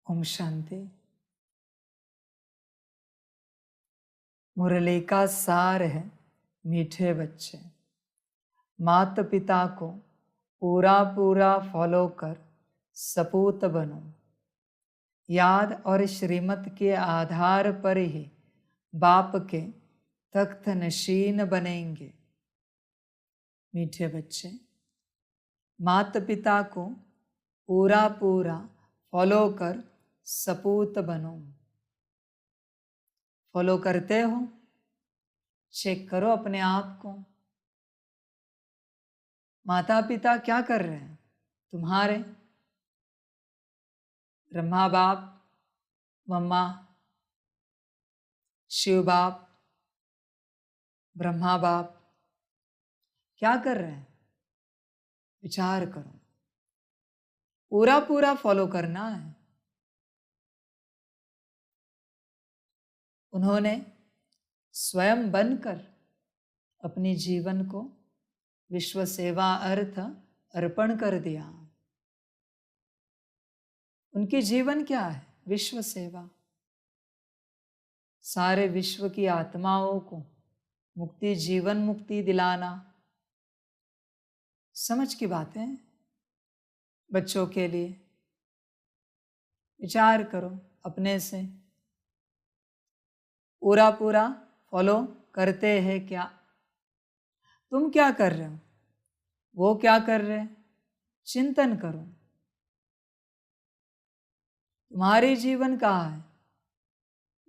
ओम शांति। मुरली का सार है मीठे बच्चे, माता पिता को पूरा पूरा फॉलो कर सपूत बनो। याद और श्रीमत के आधार पर ही बाप के तख्त नशीन बनेंगे। मीठे बच्चे, माता पिता को पूरा पूरा फॉलो कर सपूत बनो। फॉलो करते हो? चेक करो अपने आप को। माता पिता क्या कर रहे हैं तुम्हारे? ब्रह्मा बाप, मम्मा, शिव बाप, ब्रह्मा बाप क्या कर रहे हैं? विचार करो। पूरा पूरा फॉलो करना है। उन्होंने स्वयं बनकर अपनी जीवन को विश्व सेवा अर्थ अर्पण कर दिया। उनकी जीवन क्या है? विश्व सेवा। सारे विश्व की आत्माओं को मुक्ति, जीवन मुक्ति दिलाना। समझ की बातें बच्चों के लिए। विचार करो अपने से। पूरा पूरा फॉलो करते हैं क्या? तुम क्या कर रहे हो? वो क्या कर रहे हैं? चिंतन करो। तुम्हारी जीवन कहाँ है?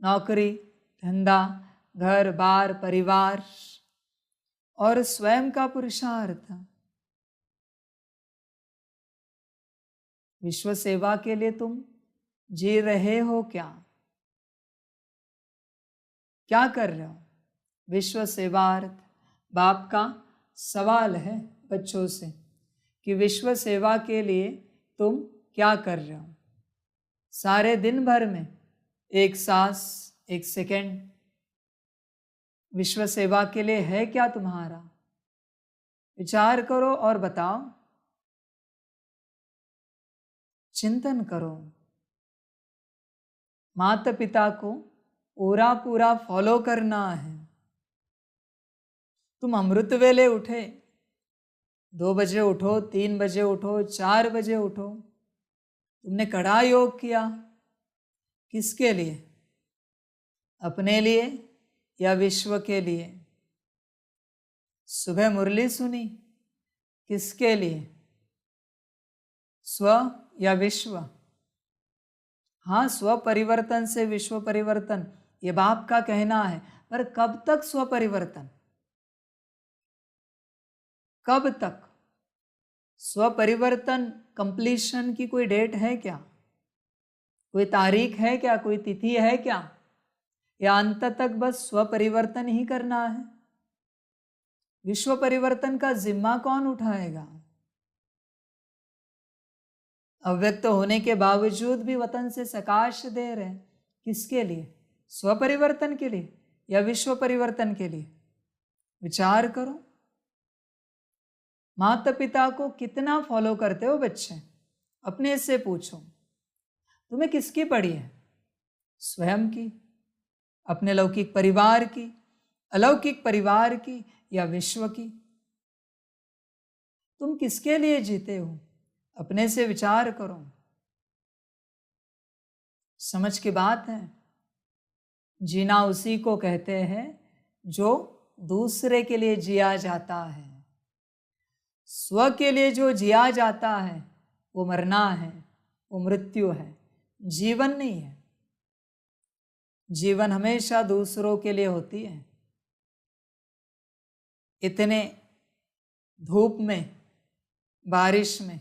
नौकरी, धंधा, घर बार, परिवार और स्वयं का पुरुषार्थ। विश्व सेवा के लिए तुम जी रहे हो क्या? क्या कर रहे हो? विश्व सेवार्थ। बाप का सवाल है बच्चों से कि विश्व सेवा के लिए तुम क्या कर रहे हो? सारे दिन भर में एक सांस, एक सेकंड विश्व सेवा के लिए है क्या तुम्हारा? विचार करो और बताओ। चिंतन करो। माता पिता को पूरा पूरा फॉलो करना है। तुम अमृत वेले उठे, 2 बजे उठो, 3 बजे उठो, 4 बजे उठो। तुमने कड़ा योग किया। किसके लिए? अपने लिए या विश्व के लिए? सुबह मुरली सुनी, किसके लिए? स्व या विश्व? हाँ, स्व परिवर्तन से विश्व परिवर्तन, ये बाप का कहना है। पर कब तक स्व परिवर्तन? कब तक? स्व परिवर्तन कंप्लीशन की कोई डेट है क्या? कोई तारीख है क्या? कोई तिथि है क्या? या अंत तक बस स्व परिवर्तन ही करना है? विश्व परिवर्तन का जिम्मा कौन उठाएगा? अव्यक्त होने के बावजूद भी वतन से सकाश दे रहे हैं। किसके लिए? स्व परिवर्तन के लिए या विश्व परिवर्तन के लिए? विचार करो। माता पिता को कितना फॉलो करते हो बच्चे? अपने से पूछो। तुम्हें किसकी पड़ी है? स्वयं की, अपने लौकिक परिवार की, अलौकिक परिवार की या विश्व की? तुम किसके लिए जीते हो? अपने से विचार करो। समझ की बात है। जीना उसी को कहते हैं जो दूसरे के लिए जिया जाता है। स्व के लिए जो जिया जाता है वो मरना है, वो मृत्यु है, जीवन नहीं है। जीवन हमेशा दूसरों के लिए होती है। इतने धूप में, बारिश में,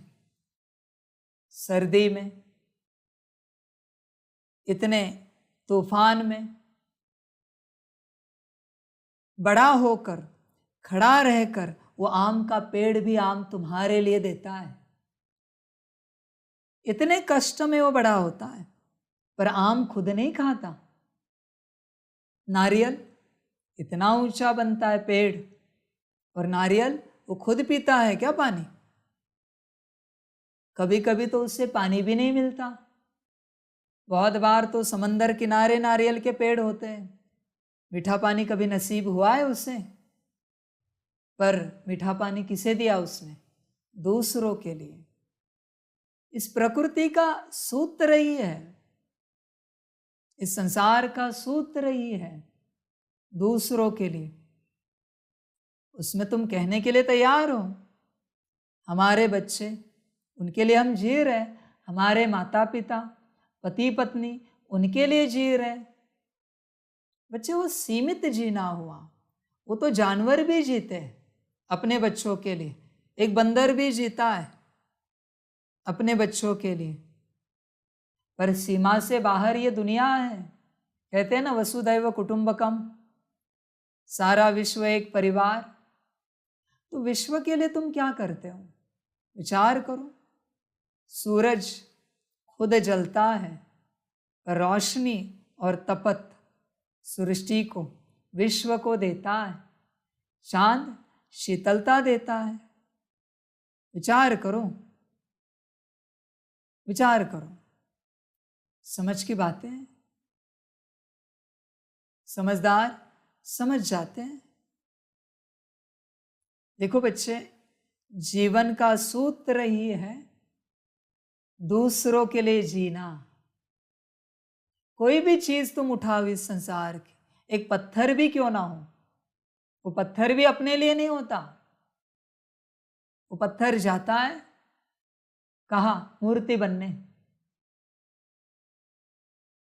सर्दी में, इतने तूफान में बड़ा होकर, खड़ा रहकर वो आम का पेड़ भी आम तुम्हारे लिए देता है। इतने कष्ट में वो बड़ा होता है, पर आम खुद नहीं खाता। नारियल इतना ऊंचा बनता है पेड़, और नारियल वो खुद पीता है क्या पानी? कभी कभी तो उससे पानी भी नहीं मिलता। बहुत बार तो समंदर किनारे नारियल के पेड़ होते हैं, मीठा पानी कभी नसीब हुआ है उसे? पर मीठा पानी किसे दिया उसने? दूसरों के लिए। इस प्रकृति का सूत्र ही है, इस संसार का सूत्र ही है, दूसरों के लिए। उसमें तुम कहने के लिए तैयार हो, हमारे बच्चे, उनके लिए हम जी रहे, हमारे माता पिता, पति पत्नी, उनके लिए जी रहे। बच्चे, वो सीमित जीना हुआ। वो तो जानवर भी जीते हैं अपने बच्चों के लिए, एक बंदर भी जीता है अपने बच्चों के लिए। पर सीमा से बाहर ये दुनिया है। कहते हैं ना, वसुधैव कुटुंबकम, सारा विश्व एक परिवार। तो विश्व के लिए तुम क्या करते हो? विचार करो। सूरज खुद जलता है, पर रोशनी और तपत सृष्टि को, विश्व को देता है। चांद शीतलता देता है। विचार करो, विचार करो। समझ की बातें हैं, समझदार समझ जाते हैं। देखो बच्चे, जीवन का सूत्र ही है दूसरों के लिए जीना। कोई भी चीज तुम उठाओ इस संसार की, एक पत्थर भी क्यों ना हो, वो पत्थर भी अपने लिए नहीं होता। वो पत्थर जाता है कहाँ? मूर्ति बनने,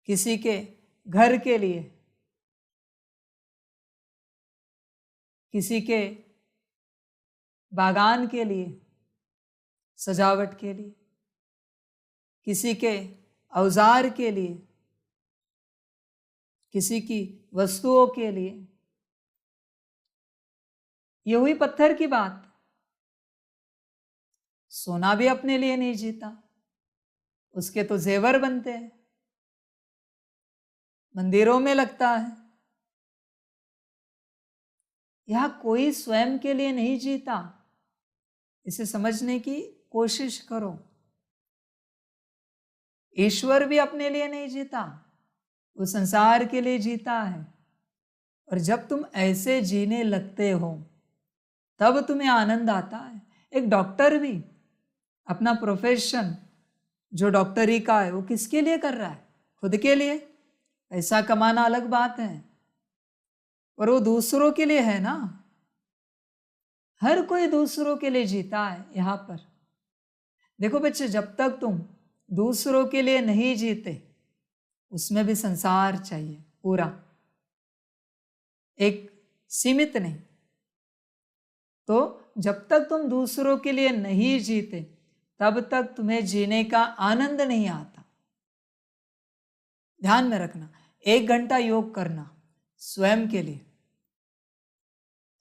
किसी के घर के लिए, किसी के बागान के लिए, सजावट के लिए, किसी के औजार के लिए, किसी की वस्तुओं के लिए। ये हुई पत्थर की बात। सोना भी अपने लिए नहीं जीता, उसके तो जेवर बनते हैं, मंदिरों में लगता है। यह कोई स्वयं के लिए नहीं जीता। इसे समझने की कोशिश करो। ईश्वर भी अपने लिए नहीं जीता, वो संसार के लिए जीता है। और जब तुम ऐसे जीने लगते हो तब तुम्हें आनंद आता है। एक डॉक्टर भी अपना प्रोफेशन जो डॉक्टरी का है, वो किसके लिए कर रहा है? खुद के लिए। पैसा कमाना अलग बात है, पर वो दूसरों के लिए है ना। हर कोई दूसरों के लिए जीता है यहाँ पर। देखो बच्चे, जब तक तुम दूसरों के लिए नहीं जीते, उसमें भी संसार चाहिए पूरा, एक सीमित नहीं। तो जब तक तुम दूसरों के लिए नहीं जीते, तब तक तुम्हें जीने का आनंद नहीं आता। ध्यान में रखना, 1 घंटा योग करना स्वयं के लिए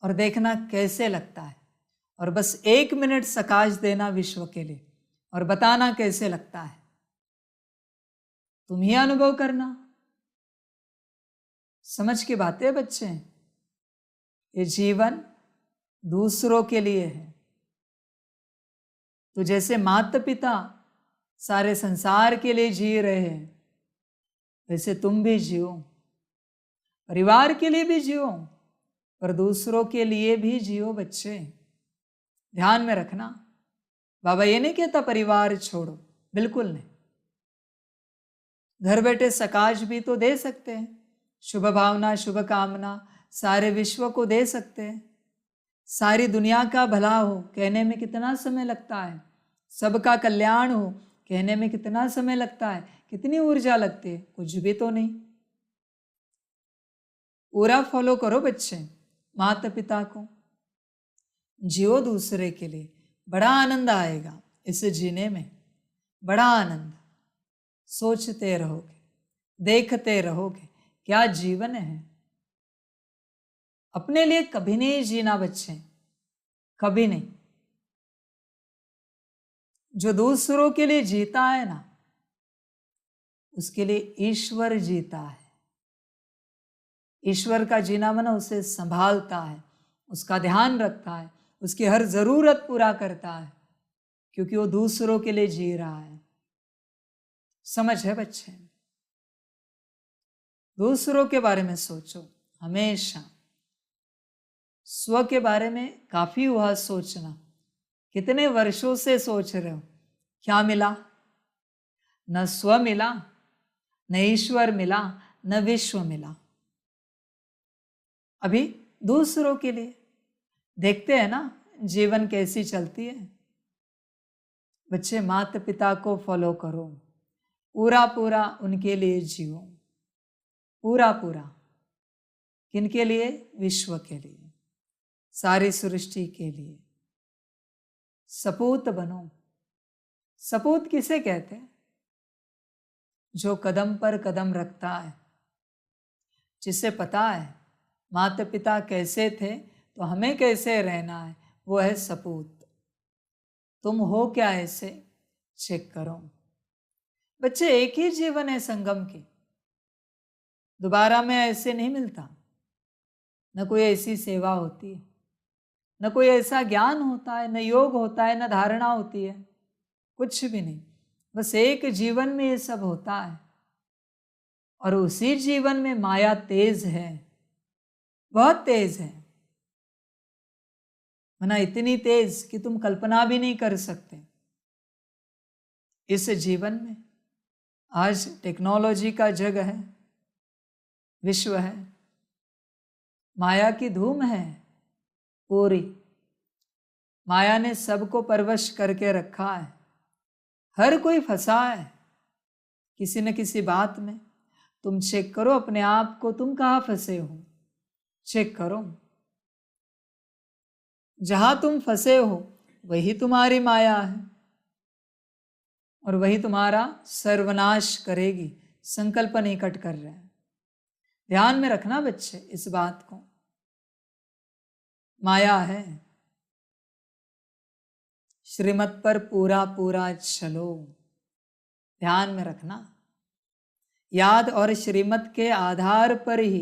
और देखना कैसे लगता है, और बस 1 मिनट सकाश देना विश्व के लिए और बताना कैसे लगता है। तुम ही अनुभव करना। समझ की बातें बच्चे, ये जीवन दूसरों के लिए है। तो जैसे माता पिता सारे संसार के लिए जी रहे हैं, वैसे तुम भी जियो, परिवार के लिए भी जियो, पर दूसरों के लिए भी जियो बच्चे। ध्यान में रखना, बाबा ये नहीं कहता परिवार छोड़ो, बिल्कुल नहीं। घर बैठे सकाश भी तो दे सकते हैं, शुभ भावना शुभ कामना सारे विश्व को दे सकते हैं। सारी दुनिया का भला हो कहने में कितना समय लगता है, सबका कल्याण हो कहने में कितना समय लगता है, कितनी ऊर्जा लगती है, कुछ भी तो नहीं। पूरा फॉलो करो बच्चे माता पिता को, जियो दूसरे के लिए, बड़ा आनंद आएगा इसे जीने में, बड़ा आनंद। सोचते रहोगे, देखते रहोगे, क्या जीवन है। अपने लिए कभी नहीं जीना बच्चे, कभी नहीं। जो दूसरों के लिए जीता है ना, उसके लिए ईश्वर जीता है। ईश्वर का जीना माना उसे संभालता है, उसका ध्यान रखता है, उसकी हर जरूरत पूरा करता है, क्योंकि वो दूसरों के लिए जी रहा है। समझ है बच्चे? दूसरों के बारे में सोचो हमेशा। स्व के बारे में काफी हुआ सोचना। कितने वर्षों से सोच रहे हो, क्या मिला? न स्व मिला, न ईश्वर मिला, न विश्व मिला। अभी दूसरों के लिए देखते हैं ना जीवन कैसी चलती है। बच्चे माता पिता को फॉलो करो, पूरा पूरा उनके लिए जियो, पूरा पूरा। किनके लिए? विश्व के लिए, सारी सृष्टि के लिए। सपूत बनो। सपूत किसे कहते हैं? जो कदम पर कदम रखता है, जिसे पता है माता पिता कैसे थे तो हमें कैसे रहना है, वो है सपूत। तुम हो क्या ऐसे? चेक करो। बच्चे एक ही जीवन है संगम की, दोबारा में ऐसे नहीं मिलता। न कोई ऐसी सेवा होती है, न कोई ऐसा ज्ञान होता है, न योग होता है, न धारणा होती है, कुछ भी नहीं। बस एक जीवन में ये सब होता है। और उसी जीवन में माया तेज है, बहुत तेज है। वरना इतनी तेज कि तुम कल्पना भी नहीं कर सकते। इस जीवन में आज टेक्नोलॉजी का जग है, विश्व है, माया की धूम है पूरी। माया ने सबको परवश करके रखा है। हर कोई फंसा है किसी न किसी बात में। तुम चेक करो अपने आप को, तुम कहाँ फंसे हो, चेक करो। जहां तुम फंसे हो वही तुम्हारी माया है, और वही तुम्हारा सर्वनाश करेगी। संकल्प नहीं कट कर रहे हैं। ध्यान में रखना बच्चे इस बात को। माया है, श्रीमत पर पूरा पूरा चलो। ध्यान में रखना। याद और श्रीमत के आधार पर ही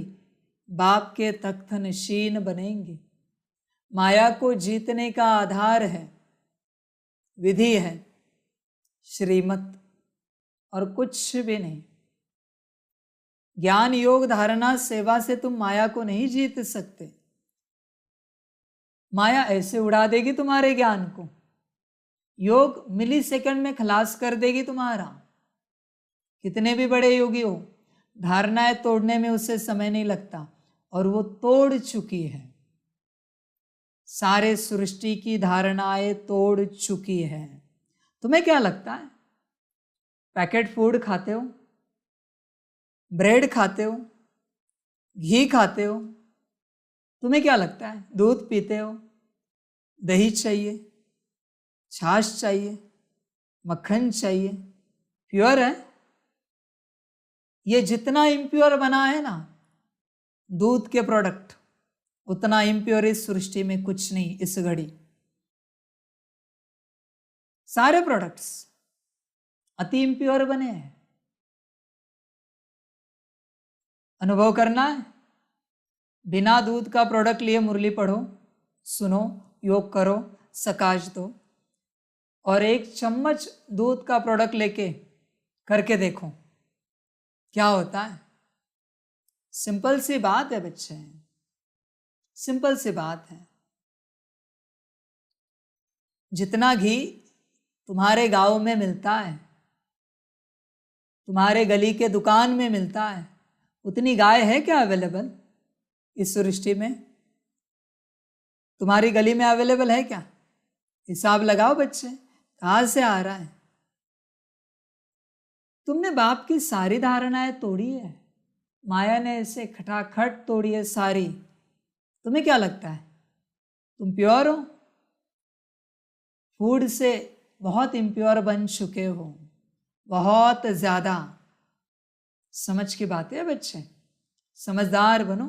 बाप के तख्त नशीन बनेंगे। माया को जीतने का आधार है, विधि है, श्रीमत, और कुछ भी नहीं। ज्ञान योग धारणा सेवा से तुम माया को नहीं जीत सकते। माया ऐसे उड़ा देगी तुम्हारे ज्ञान को। योग मिली सेकंड में खलास कर देगी तुम्हारा। कितने भी बड़े योगी हो, धारणाएं तोड़ने में उसे समय नहीं लगता, और वो तोड़ चुकी है। सारे सृष्टि की धारणाएं तोड़ चुकी है। तुम्हें क्या लगता है? पैकेट फूड खाते हो, ब्रेड खाते हो, घी खाते हो, तुम्हें क्या लगता है? दूध पीते हो, दही चाहिए, छाछ चाहिए, मक्खन चाहिए, प्योर है? ये जितना इम्प्योर बना है ना दूध के प्रोडक्ट, उतना इम्प्योर इस सृष्टि में कुछ नहीं। इस घड़ी सारे प्रोडक्ट्स अति इम्प्योर बने हैं। अनुभव करना है? बिना दूध का प्रोडक्ट लिए मुरली पढ़ो, सुनो, योग करो, सकाश दो, और 1 चम्मच दूध का प्रोडक्ट लेके करके देखो क्या होता है। सिंपल सी बात है बच्चे, सिंपल सी बात है। जितना घी तुम्हारे गांव में मिलता है, तुम्हारे गली के दुकान में मिलता है, उतनी गाय है क्या अवेलेबल इस सृष्टि में? तुम्हारी गली में अवेलेबल है क्या? हिसाब लगाओ बच्चे, कहां से आ रहा है? तुमने बाप की सारी धारणाएं तोड़ी है, माया ने ऐसे खटाखट तोड़ी है सारी। तुम्हें क्या लगता है तुम प्योर हो? फूड से बहुत इम्प्योर बन चुके हो, बहुत ज्यादा। समझ की बात है बच्चे, समझदार बनो।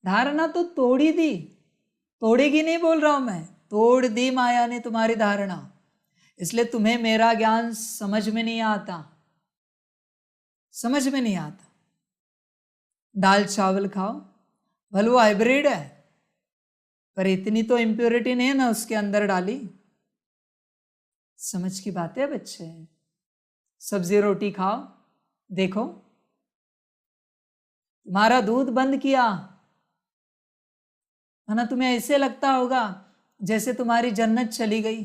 धारणा तो तोड़ी दी, तोड़ेगी नहीं बोल रहा हूं मैं, तोड़ दी माया ने तुम्हारी धारणा। इसलिए तुम्हें मेरा ज्ञान समझ में नहीं आता, समझ में नहीं आता। दाल चावल खाओ, भले वो हाइब्रिड है, पर इतनी तो इम्प्योरिटी नहीं है ना उसके अंदर डाली। समझ की बात है बच्चे। सब्जी रोटी खाओ, देखो तुम्हारा दूध बंद किया, वरना तुम्हें ऐसे लगता होगा जैसे तुम्हारी जन्नत चली गई।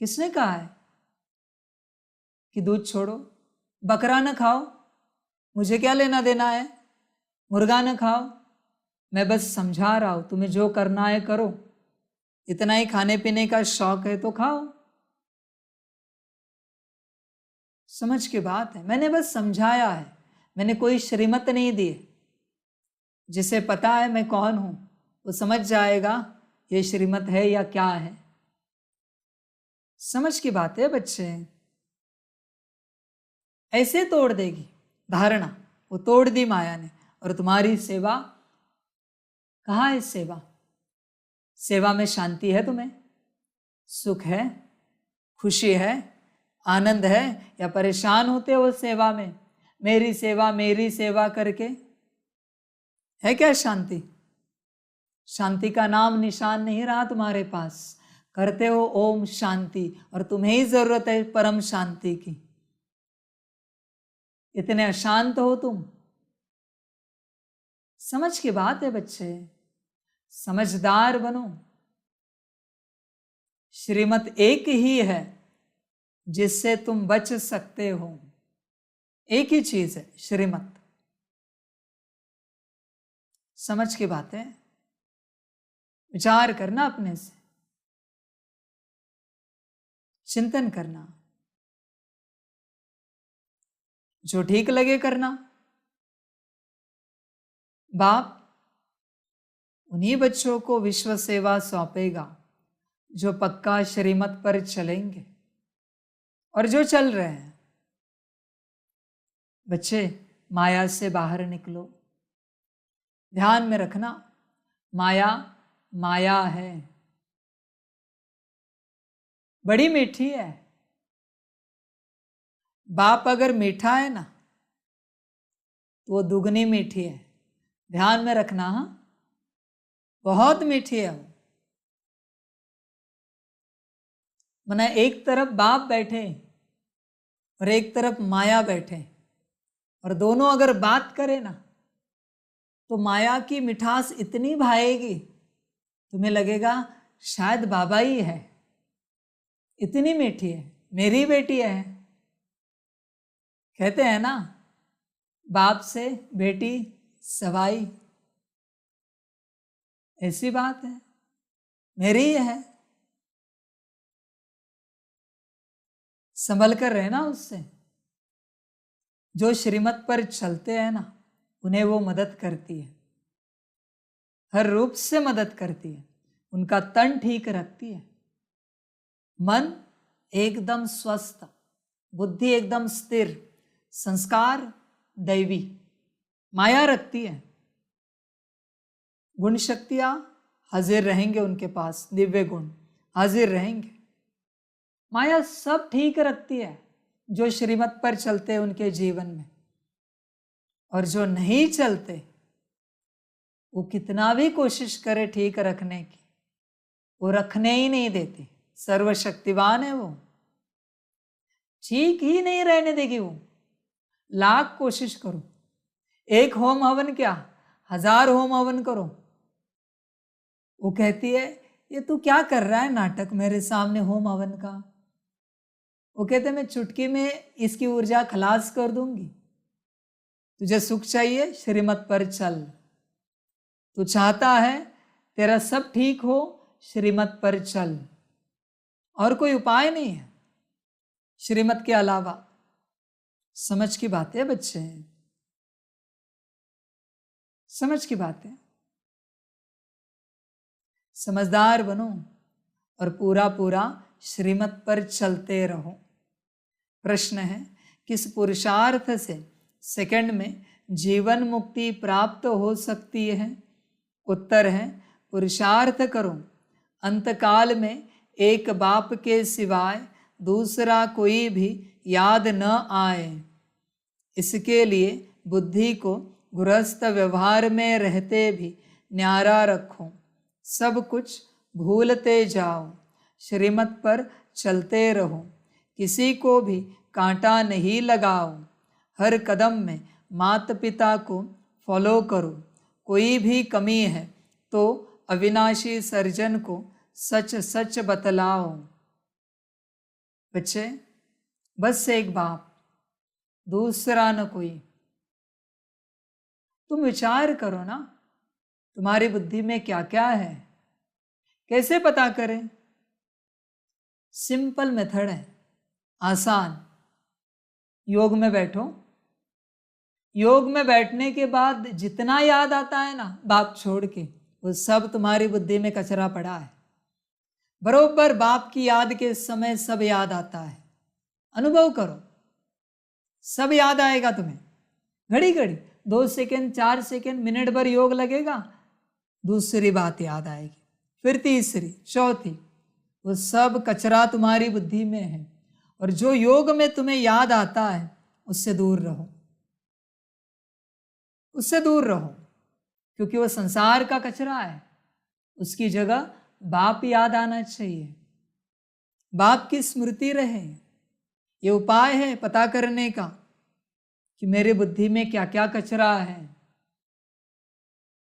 किसने कहा है कि दूध छोड़ो? बकरा न खाओ, मुझे क्या लेना देना है। मुर्गा न खाओ, मैं बस समझा रहा हूं, तुम्हें जो करना है करो। इतना ही खाने पीने का शौक है तो खाओ। समझ की बात है, मैंने बस समझाया है, मैंने कोई श्रीमत नहीं दी। जिसे पता है मैं कौन हूं वो समझ जाएगा ये श्रीमत है या क्या है। समझ की बात है बच्चे। ऐसे तोड़ देगी धारणा, वो तोड़ दी माया ने। और तुम्हारी सेवा कहाँ है? सेवा, सेवा में शांति है, तुम्हें सुख है, खुशी है, आनंद है, या परेशान होते हो सेवा में? मेरी सेवा करके है क्या शांति? शांति का नाम निशान नहीं रहा तुम्हारे पास। करते हो ओम शांति, और तुम्हें ही जरूरत है परम शांति की। इतने अशांत हो तुम। समझ की बात है बच्चे, समझदार बनो। श्रीमत एक ही है जिससे तुम बच सकते हो। एक ही चीज है श्रीमत। समझ की बात है, विचार करना, अपने से चिंतन करना, जो ठीक लगे करना। बाप उन्हीं बच्चों को विश्व सेवा सौंपेगा जो पक्का श्रीमत पर चलेंगे और जो चल रहे हैं। बच्चे माया से बाहर निकलो। ध्यान में रखना, माया माया है, बड़ी मीठी है। बाप अगर मीठा है ना तो वो दुगनी मीठी है। ध्यान में रखना, हाँ, बहुत मीठी है वो। मना एक तरफ बाप बैठे और एक तरफ माया बैठे, और दोनों अगर बात करें ना तो माया की मिठास इतनी भाएगी, तुम्हें लगेगा शायद बाबा ही है। इतनी मीठी है, मेरी बेटी है। कहते हैं ना, बाप से बेटी सवाई। ऐसी बात है, मेरी ही है। संभल कर रहना उससे। जो श्रीमत पर चलते हैं ना उन्हें वो मदद करती है, हर रूप से मदद करती है। उनका तन ठीक रखती है, मन एकदम स्वस्थ, बुद्धि एकदम स्थिर, संस्कार दैवी, माया रखती है। गुण शक्तियां हाजिर रहेंगे उनके पास, दिव्य गुण हाजिर रहेंगे। माया सब ठीक रखती है जो श्रीमत पर चलते हैं उनके जीवन में। और जो नहीं चलते वो कितना भी कोशिश करे ठीक रखने की, वो रखने ही नहीं देती। सर्वशक्तिवान है वो, ठीक ही नहीं रहने देगी वो। लाख कोशिश करो, एक होम हवन क्या 1000 होम हवन करो, वो कहती है ये तू क्या कर रहा है नाटक मेरे सामने होम हवन का। वो कहते मैं चुटकी में इसकी ऊर्जा खलास कर दूंगी। तुझे सुख चाहिए, श्रीमत पर चल। तू चाहता है तेरा सब ठीक हो, श्रीमत पर चल। और कोई उपाय नहीं है श्रीमत के अलावा। समझ की बात है बच्चे, समझ की बात है। समझदार बनो और पूरा पूरा श्रीमत पर चलते रहो। प्रश्न है, किस पुरुषार्थ से सेकंड में जीवन मुक्ति प्राप्त हो सकती है? उत्तर है, पुरुषार्थ करो, अंतकाल में एक बाप के सिवाय दूसरा कोई भी याद न आए। इसके लिए बुद्धि को गृहस्थ व्यवहार में रहते भी न्यारा रखो। सब कुछ भूलते जाओ, श्रीमत पर चलते रहो, किसी को भी कांटा नहीं लगाओ, हर कदम में माता पिता को फॉलो करो, कोई भी कमी है तो अविनाशी सर्जन को सच सच बतलाओ। बच्चे, बस एक बाप, दूसरा न कोई। तुम विचार करो ना, तुम्हारी बुद्धि में क्या क्या है, कैसे पता करें? सिंपल मेथड है, आसान। योग में बैठो, योग में बैठने के बाद जितना याद आता है ना बाप छोड़ के, वो सब तुम्हारी बुद्धि में कचरा पड़ा है। बरोबर बाप की याद के समय सब याद आता है। अनुभव करो, सब याद आएगा तुम्हें। घड़ी घड़ी 2 सेकेंड 4 सेकेंड मिनट भर योग लगेगा, दूसरी बात याद आएगी, फिर तीसरी, चौथी। वो सब कचरा तुम्हारी बुद्धि में है, और जो योग में तुम्हें याद आता है उससे दूर रहो, उससे दूर रहो, क्योंकि वो संसार का कचरा है। उसकी जगह बाप याद आना चाहिए, बाप की स्मृति रहे। ये उपाय है पता करने का कि मेरे बुद्धि में क्या क्या कचरा है।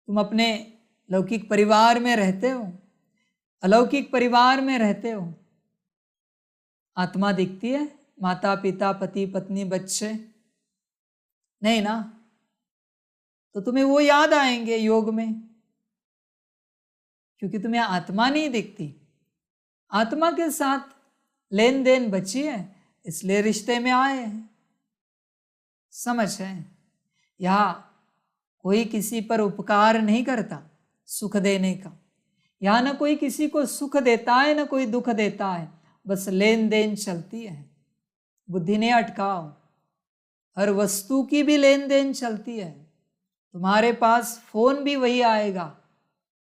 तुम अपने लौकिक परिवार में रहते हो, अलौकिक परिवार में रहते हो, आत्मा दिखती है, माता पिता पति पत्नी बच्चे, नहीं ना? तो तुम्हें वो याद आएंगे योग में, क्योंकि तुम्हें आत्मा नहीं दिखती। आत्मा के साथ लेन देन बची है, इसलिए रिश्ते में आए हैं। समझ है? यहाँ कोई किसी पर उपकार नहीं करता सुख देने का। यहाँ ना कोई किसी को सुख देता है, ना कोई दुख देता है, बस लेन देन चलती है। बुद्धि ने अटकाओ, हर वस्तु की भी लेन देन चलती है। तुम्हारे पास फोन भी वही आएगा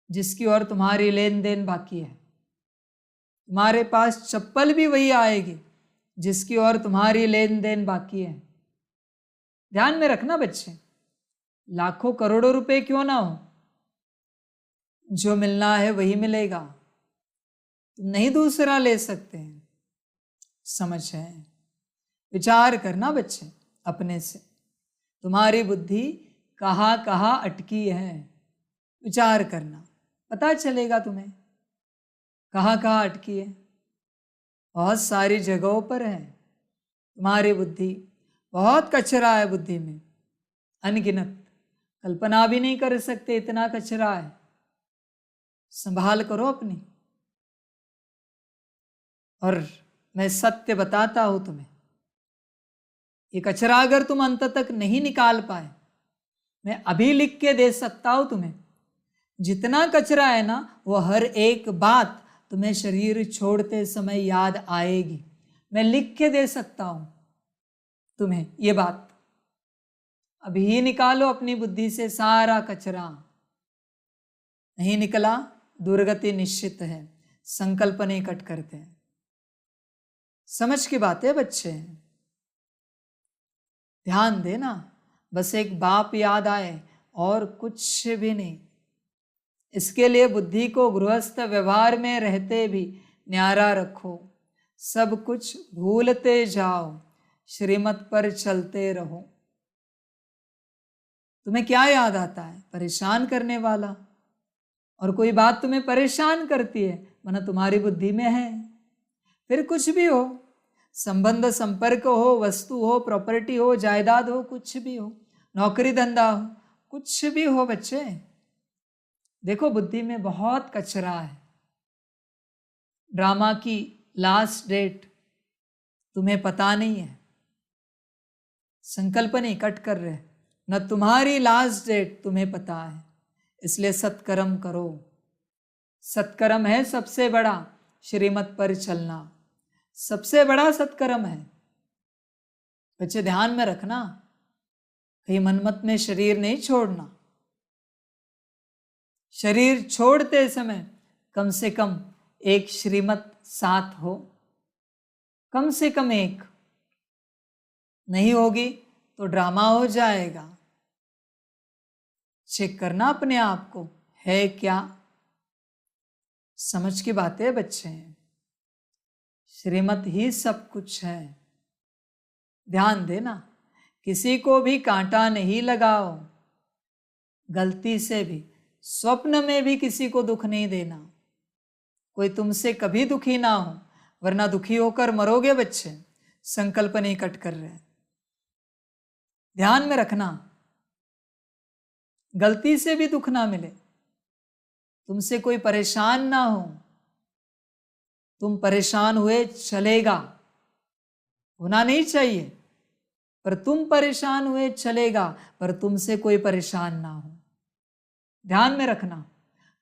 जिसकी ओर तुम्हारी लेन देन बाकी है। तुम्हारे पास चप्पल भी वही आएगी जिसकी ओर तुम्हारी लेन देन बाकी है। ध्यान में रखना बच्चे, लाखों करोड़ों रुपए क्यों ना हो, जो मिलना है वही मिलेगा, तुम नहीं दूसरा ले सकते हैं। समझ है? विचार करना बच्चे अपने से, तुम्हारी बुद्धि कहाँ कहाँ अटकी है, विचार करना, पता चलेगा तुम्हें कहाँ कहाँ अटकी है। बहुत सारी जगहों पर है तुम्हारी बुद्धि, बहुत कचरा है बुद्धि में, अनगिनत, कल्पना भी नहीं कर सकते इतना कचरा है। संभाल करो अपनी। और मैं सत्य बताता हूं तुम्हें, ये कचरा अगर तुम अंत तक नहीं निकाल पाए, मैं अभी लिख के दे सकता हूं तुम्हें। जितना कचरा है ना, वो हर एक बात तुम्हें शरीर छोड़ते समय याद आएगी। मैं लिख के दे सकता हूं तुम्हें ये बात। अभी ही निकालो अपनी बुद्धि से सारा कचरा। नहीं निकला, दुर्गति निश्चित है। संकल्प नहीं कट करते हैं। समझ की बात है बच्चे, ध्यान देना। बस एक बाप याद आए और कुछ भी नहीं। इसके लिए बुद्धि को गृहस्थ व्यवहार में रहते भी न्यारा रखो। सब कुछ भूलते जाओ, श्रीमत पर चलते रहो। तुम्हें क्या याद आता है? परेशान करने वाला, और कोई बात तुम्हें परेशान करती है, वरना तुम्हारी बुद्धि में है। फिर कुछ भी हो, संबंध संपर्क हो, वस्तु हो, प्रॉपर्टी हो, जायदाद हो, कुछ भी हो, नौकरी धंधा हो, कुछ भी हो बच्चे, देखो बुद्धि में बहुत कचरा है। ड्रामा की लास्ट डेट तुम्हें पता नहीं है, संकल्प नहीं कट कर रहे, न तुम्हारी लास्ट डेट तुम्हें पता है। इसलिए सत्कर्म करो। सत्कर्म है सबसे बड़ा, श्रीमत पर चलना सबसे बड़ा सत्कर्म है। बच्चे ध्यान में रखना, कहीं मनमत में शरीर नहीं छोड़ना। शरीर छोड़ते समय कम से कम एक श्रीमत साथ हो, कम से कम एक। नहीं होगी तो ड्रामा हो जाएगा। चेक करना अपने आप को, है क्या? समझ की बात है बच्चे, श्रीमत ही सब कुछ है। ध्यान देना, किसी को भी कांटा नहीं लगाओ। गलती से भी, स्वप्न में भी किसी को दुख नहीं देना। कोई तुमसे कभी दुखी ना हो, वरना दुखी होकर मरोगे बच्चे। संकल्प नहीं कट कर रहे, ध्यान में रखना। गलती से भी दुख ना मिले, तुमसे कोई परेशान ना हो। तुम परेशान हुए चलेगा, होना नहीं चाहिए, पर तुम परेशान हुए चलेगा, पर तुमसे कोई परेशान ना हो। ध्यान में रखना,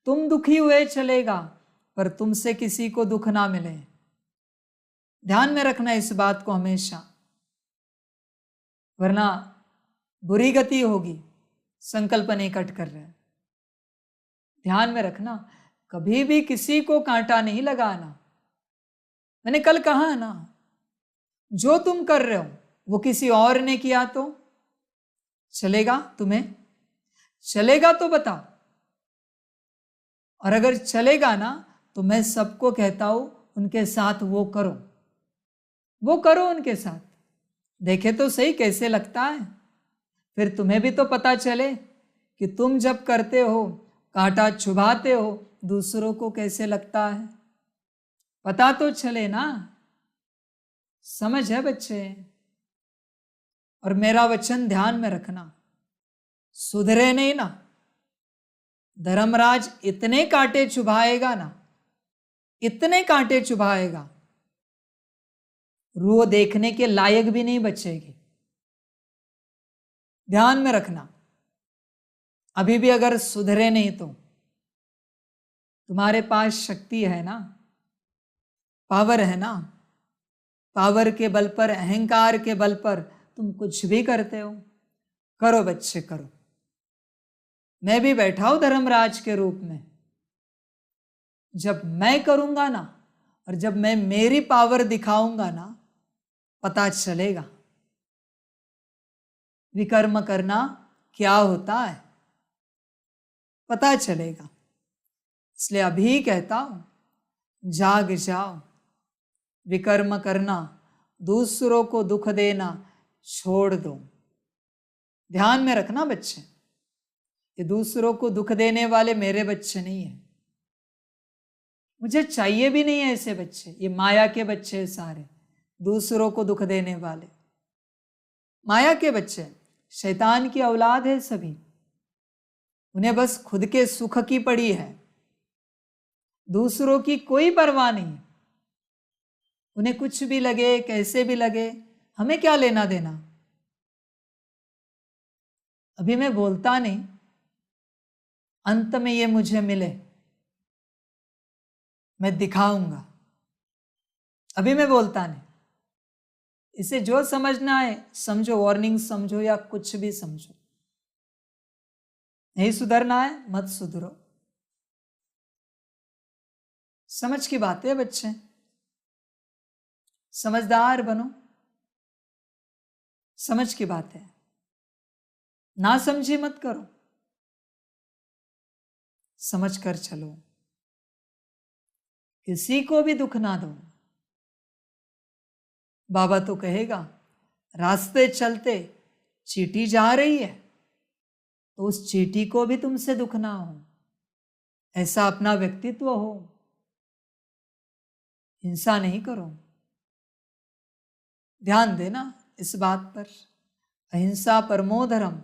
तुम दुखी हुए चलेगा, पर तुमसे किसी को दुख ना मिले। ध्यान में रखना इस बात को हमेशा, वरना बुरी गति होगी। संकल्प नहीं कट कर रहे, ध्यान में रखना। कभी भी किसी को कांटा नहीं लगाना। मैंने कल कहा ना, जो तुम कर रहे हो वो किसी और ने किया तो चलेगा? तुम्हें चलेगा तो बताओ। और अगर चलेगा ना, तो मैं सबको कहता हूं उनके साथ वो करो, वो करो उनके साथ। देखे तो सही कैसे लगता है। फिर तुम्हें भी तो पता चले कि तुम जब करते हो, कांटा चुभाते हो, दूसरों को कैसे लगता है। पता तो चले ना। समझ है बच्चे? और मेरा वचन ध्यान में रखना, सुधरे नहीं ना, धर्मराज इतने कांटे चुभाएगा ना, इतने कांटे चुभाएगा, रूह देखने के लायक भी नहीं बचेगी। ध्यान में रखना, अभी भी अगर सुधरे नहीं तो तुम्हारे पास शक्ति है ना, पावर है ना। पावर के बल पर, अहंकार के बल पर तुम कुछ भी करते हो। करो बच्चे, करो। मैं भी बैठा हूं धर्मराज के रूप में। जब मैं करूंगा ना, और जब मैं मेरी पावर दिखाऊंगा ना, पता चलेगा विकर्म करना क्या होता है, पता चलेगा। इसलिए अभी कहता हूं, जाग जाओ। विकर्म करना, दूसरों को दुख देना छोड़ दो। ध्यान में रखना बच्चे, ये दूसरों को दुख देने वाले मेरे बच्चे नहीं है। मुझे चाहिए भी नहीं है ऐसे बच्चे। ये माया के बच्चे सारे, दूसरों को दुख देने वाले माया के बच्चे, शैतान की औलाद है सभी। उन्हें बस खुद के सुख की पड़ी है, दूसरों की कोई परवाह नहीं। उन्हें कुछ भी लगे, कैसे भी लगे, हमें क्या लेना देना। अभी मैं बोलता नहीं, अंत में ये मुझे मिले, मैं दिखाऊंगा। अभी मैं बोलता नहीं। इसे जो समझना है समझो, वार्निंग समझो या कुछ भी समझो। नहीं सुधरना है, मत सुधरो। समझ की बात है बच्चे, समझदार बनो। समझ की बात है, ना समझी मत करो, समझ कर चलो। किसी को भी दुख ना दो। बाबा तो कहेगा, रास्ते चलते चींटी जा रही है, तो उस चींटी को भी तुमसे दुख ना हो, ऐसा अपना व्यक्तित्व हो। हिंसा नहीं करो। ध्यान देना इस बात पर, अहिंसा परमो धर्म,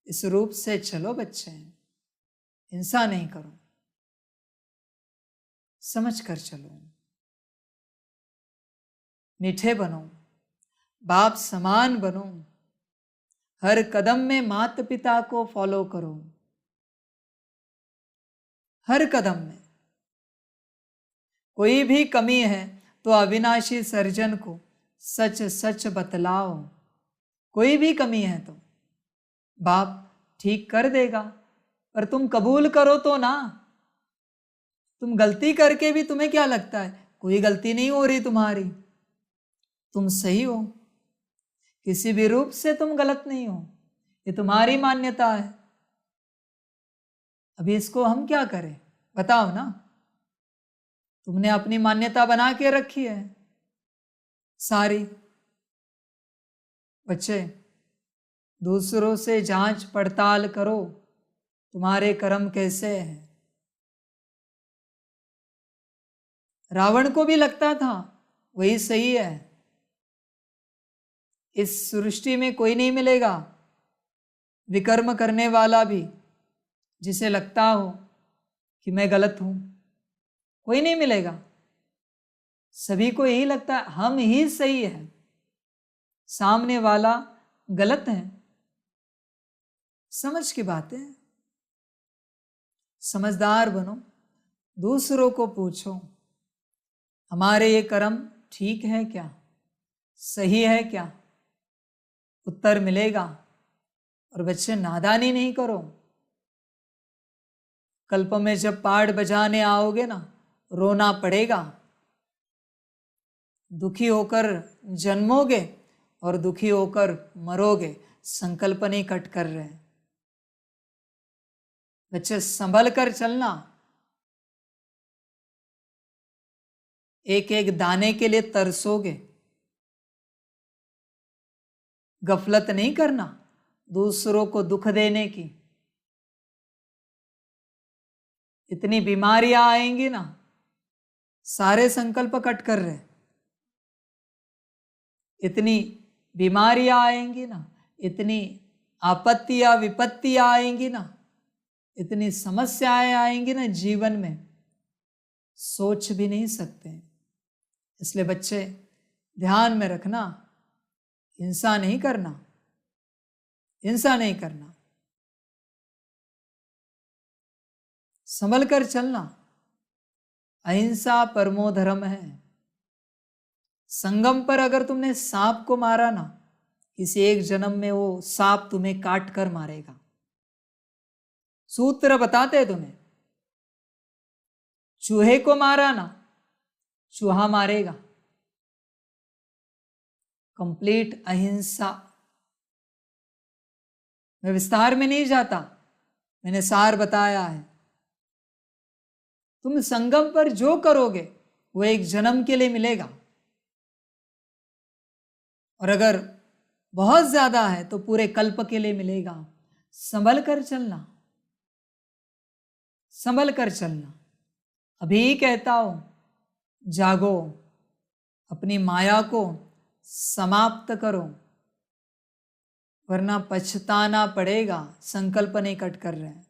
इस रूप से चलो बच्चे। हिंसा नहीं करो, समझ कर चलो। मीठे बनो, बाप समान बनो। हर कदम में माता पिता को फॉलो करो, हर कदम में। कोई भी कमी है तो अविनाशी सर्जन को सच सच बतलाओ। कोई भी कमी है तो बाप ठीक कर देगा, पर तुम कबूल करो तो ना। तुम गलती करके भी तुम्हें क्या लगता है कोई गलती नहीं हो रही तुम्हारी, तुम सही हो। किसी भी रूप से तुम गलत नहीं हो, ये तुम्हारी मान्यता है। अभी इसको हम क्या करें बताओ ना। तुमने अपनी मान्यता बना के रखी है सारी। बच्चे दूसरों से जांच पड़ताल करो तुम्हारे कर्म कैसे हैं। रावण को भी लगता था वही सही है, इस सृष्टि में कोई नहीं मिलेगा विकर्म करने वाला भी जिसे लगता हो कि मैं गलत हूं, कोई नहीं मिलेगा। सभी को यही लगता है हम ही सही है, सामने वाला गलत है। समझ की बात है, समझदार बनो, दूसरों को पूछो हमारे ये कर्म ठीक है क्या, सही है क्या, उत्तर मिलेगा। और बच्चे नादानी नहीं करो, कल्प में जब पाठ बजाने आओगे ना रोना पड़ेगा, दुखी होकर जन्मोगे और दुखी होकर मरोगे, संकल्प नहीं कट कर रहे। बच्चे संभल कर चलना, एक एक दाने के लिए तरसोगे, गफलत नहीं करना दूसरों को दुख देने की। इतनी बीमारियां आएंगी ना, सारे संकल्प कट कर रहे। इतनी बीमारियां आएंगी ना, इतनी आपत्तियां विपत्तियां आएंगी ना, इतनी समस्याएं आएंगी ना जीवन में, सोच भी नहीं सकते। इसलिए बच्चे ध्यान में रखना, हिंसा नहीं करना, हिंसा नहीं करना, संभल कर चलना। अहिंसा परमो धर्म है। संगम पर अगर तुमने सांप को मारा ना, किसी एक जन्म में वो सांप तुम्हें काट कर मारेगा। सूत्र बताते तुम्हें, चूहे को मारा ना, चूहा मारेगा। कंप्लीट अहिंसा। मैं विस्तार में नहीं जाता, मैंने सार बताया है। तुम संगम पर जो करोगे वो एक जन्म के लिए मिलेगा, और अगर बहुत ज्यादा है तो पूरे कल्प के लिए मिलेगा। संभल कर चलना, संभल कर चलना। अभी कहता हूं, जागो, अपनी माया को समाप्त करो, वरना पछताना पड़ेगा। संकल्प नहीं कट कर रहे हैं।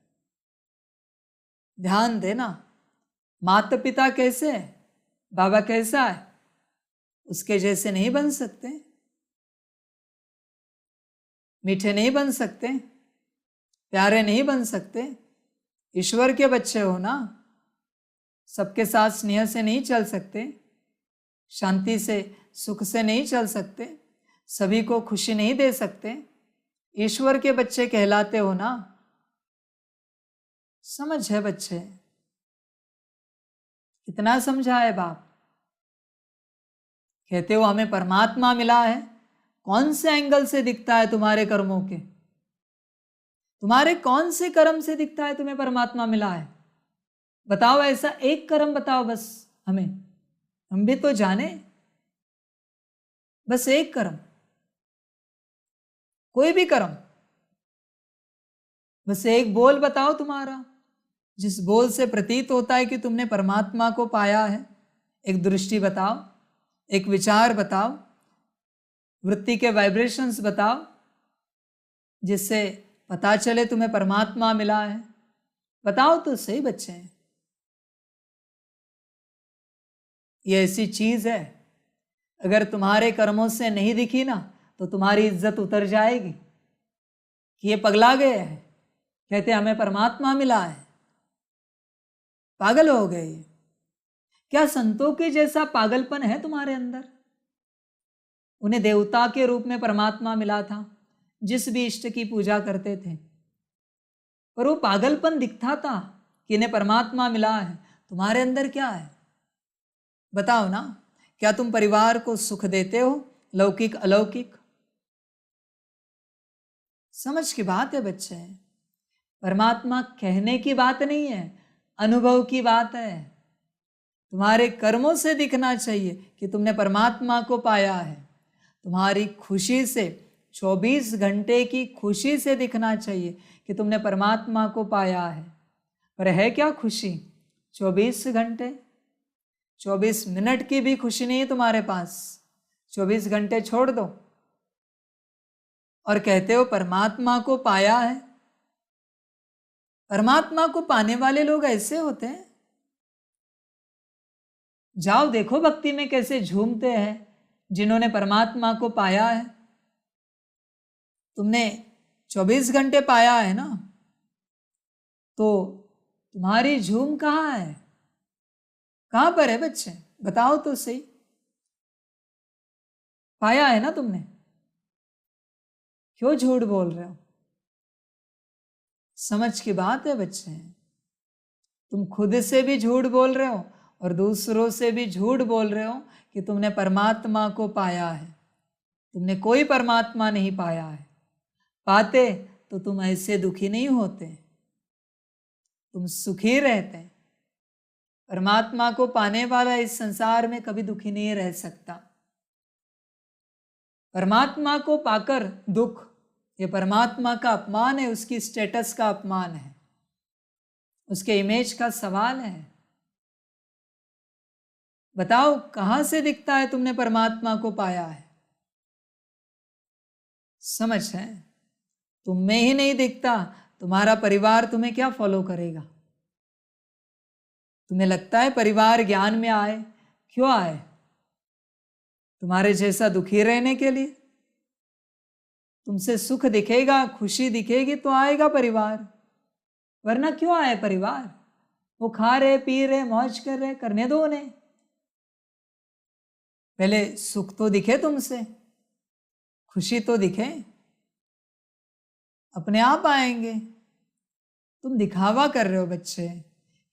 ध्यान देना, माता पिता कैसे है, बाबा कैसा है, उसके जैसे नहीं बन सकते, मीठे नहीं बन सकते, प्यारे नहीं बन सकते। ईश्वर के बच्चे हो ना, सबके साथ स्नेह से नहीं चल सकते, शांति से सुख से नहीं चल सकते, सभी को खुशी नहीं दे सकते। ईश्वर के बच्चे कहलाते हो ना। समझ है बच्चे, कितना समझा है बाप। कहते हो हमें परमात्मा मिला है, कौन से एंगल से दिखता है तुम्हारे कर्मों के, तुम्हारे कौन से कर्म से दिखता है तुम्हें परमात्मा मिला है? बताओ, ऐसा एक कर्म बताओ बस हमें, हम भी तो जाने। बस एक कर्म, कोई भी कर्म, बस एक बोल बताओ तुम्हारा, जिस बोल से प्रतीत होता है कि तुमने परमात्मा को पाया है। एक दृष्टि बताओ, एक विचार बताओ, वृत्ति के वाइब्रेशंस बताओ, जिससे पता चले तुम्हें परमात्मा मिला है। बताओ तो सही बच्चे। ये ऐसी चीज है, अगर तुम्हारे कर्मों से नहीं दिखी ना तो तुम्हारी इज्जत उतर जाएगी कि ये पगला गए हैं, कहते हमें परमात्मा मिला है। पागल हो गए। क्या संतों के जैसा पागलपन है तुम्हारे अंदर? उन्हें देवता के रूप में परमात्मा मिला था, जिस भी इष्ट की पूजा करते थे, पर वो पागलपन दिखता था कि इन्हें परमात्मा मिला है। तुम्हारे अंदर क्या है बताओ ना? क्या तुम परिवार को सुख देते हो, लौकिक अलौकिक? समझ की बात है बच्चे। परमात्मा कहने की बात नहीं है, अनुभव की बात है। तुम्हारे कर्मों से दिखना चाहिए कि तुमने परमात्मा को पाया है। तुम्हारी खुशी से 24 घंटे की खुशी से दिखना चाहिए कि तुमने परमात्मा को पाया है। पर है क्या खुशी? 24 घंटे, 24 मिनट की भी खुशी नहीं है तुम्हारे पास। 24 घंटे छोड़ दो और कहते हो परमात्मा को पाया है। परमात्मा को पाने वाले लोग ऐसे होते हैं। जाओ देखो भक्ति में कैसे झूमते हैं जिन्होंने परमात्मा को पाया है। तुमने 24 घंटे पाया है ना, तो तुम्हारी झूम कहाँ है? कहाँ पर है बच्चे? बताओ तो सही। पाया है ना तुमने? क्यों झूठ बोल रहे हो? समझ की बात है बच्चे। तुम खुद से भी झूठ बोल रहे हो और दूसरों से भी झूठ बोल रहे हो कि तुमने परमात्मा को पाया है। तुमने कोई परमात्मा नहीं पाया है। पाते तो तुम ऐसे दुखी नहीं होते, तुम सुखी रहते। परमात्मा को पाने वाला इस संसार में कभी दुखी नहीं रह सकता। परमात्मा को पाकर दुख, ये परमात्मा का अपमान है, उसकी स्टेटस का अपमान है, उसके इमेज का सवाल है। बताओ कहां से दिखता है तुमने परमात्मा को पाया है? समझ है? तुम में ही नहीं दिखता, तुम्हारा परिवार तुम्हें क्या फॉलो करेगा? तुम्हें लगता है परिवार ज्ञान में आए? क्यों आए? तुम्हारे जैसा दुखी रहने के लिए? तुमसे सुख दिखेगा, खुशी दिखेगी तो आएगा परिवार, वरना क्यों आए परिवार? वो खा रहे, पी रहे, मौज कर रहे, करने दो उन्हें। पहले सुख तो दिखे तुमसे, खुशी तो दिखे, अपने आप आएंगे। तुम दिखावा कर रहे हो बच्चे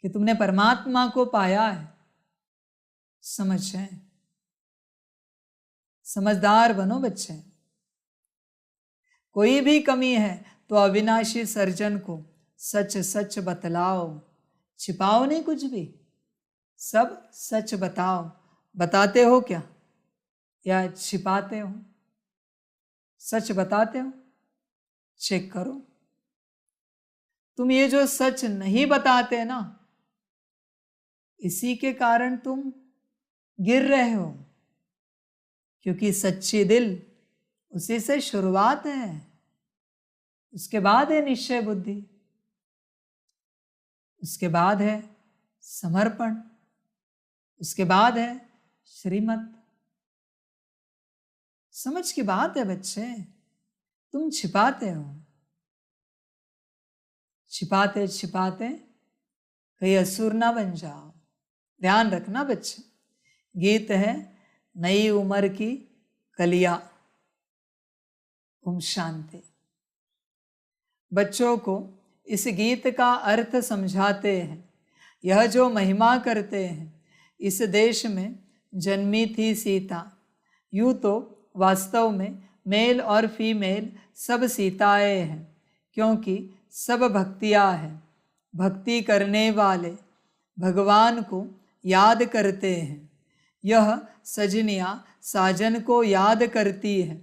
कि तुमने परमात्मा को पाया है। समझ है? समझदार बनो बच्चे। कोई भी कमी है तो अविनाशी सर्जन को सच सच बतलाओ, छिपाओ नहीं कुछ भी, सब सच बताओ। बताते हो क्या या छिपाते हो? सच बताते हो? चेक करो। तुम ये जो सच नहीं बताते ना, इसी के कारण तुम गिर रहे हो, क्योंकि सच्ची दिल उसी से शुरुआत है, उसके बाद है निश्चय बुद्धि, उसके बाद है समर्पण, उसके बाद है श्रीमत। समझ की बात है बच्चे। तुम छिपाते हो, छिपाते छिपाते कहीं असुर ना बन जाओ। ध्यान रखना बच्चे। गीत है नई उम्र की कलिया। ओम शांति। बच्चों को इस गीत का अर्थ समझाते हैं। यह जो महिमा करते हैं, इस देश में जन्मी थी सीता। यूं तो वास्तव में मेल और फीमेल सब सीताएं हैं, क्योंकि सब भक्तियाँ हैं। भक्ति करने वाले भगवान को याद करते हैं। यह सजनियाँ साजन को याद करती है।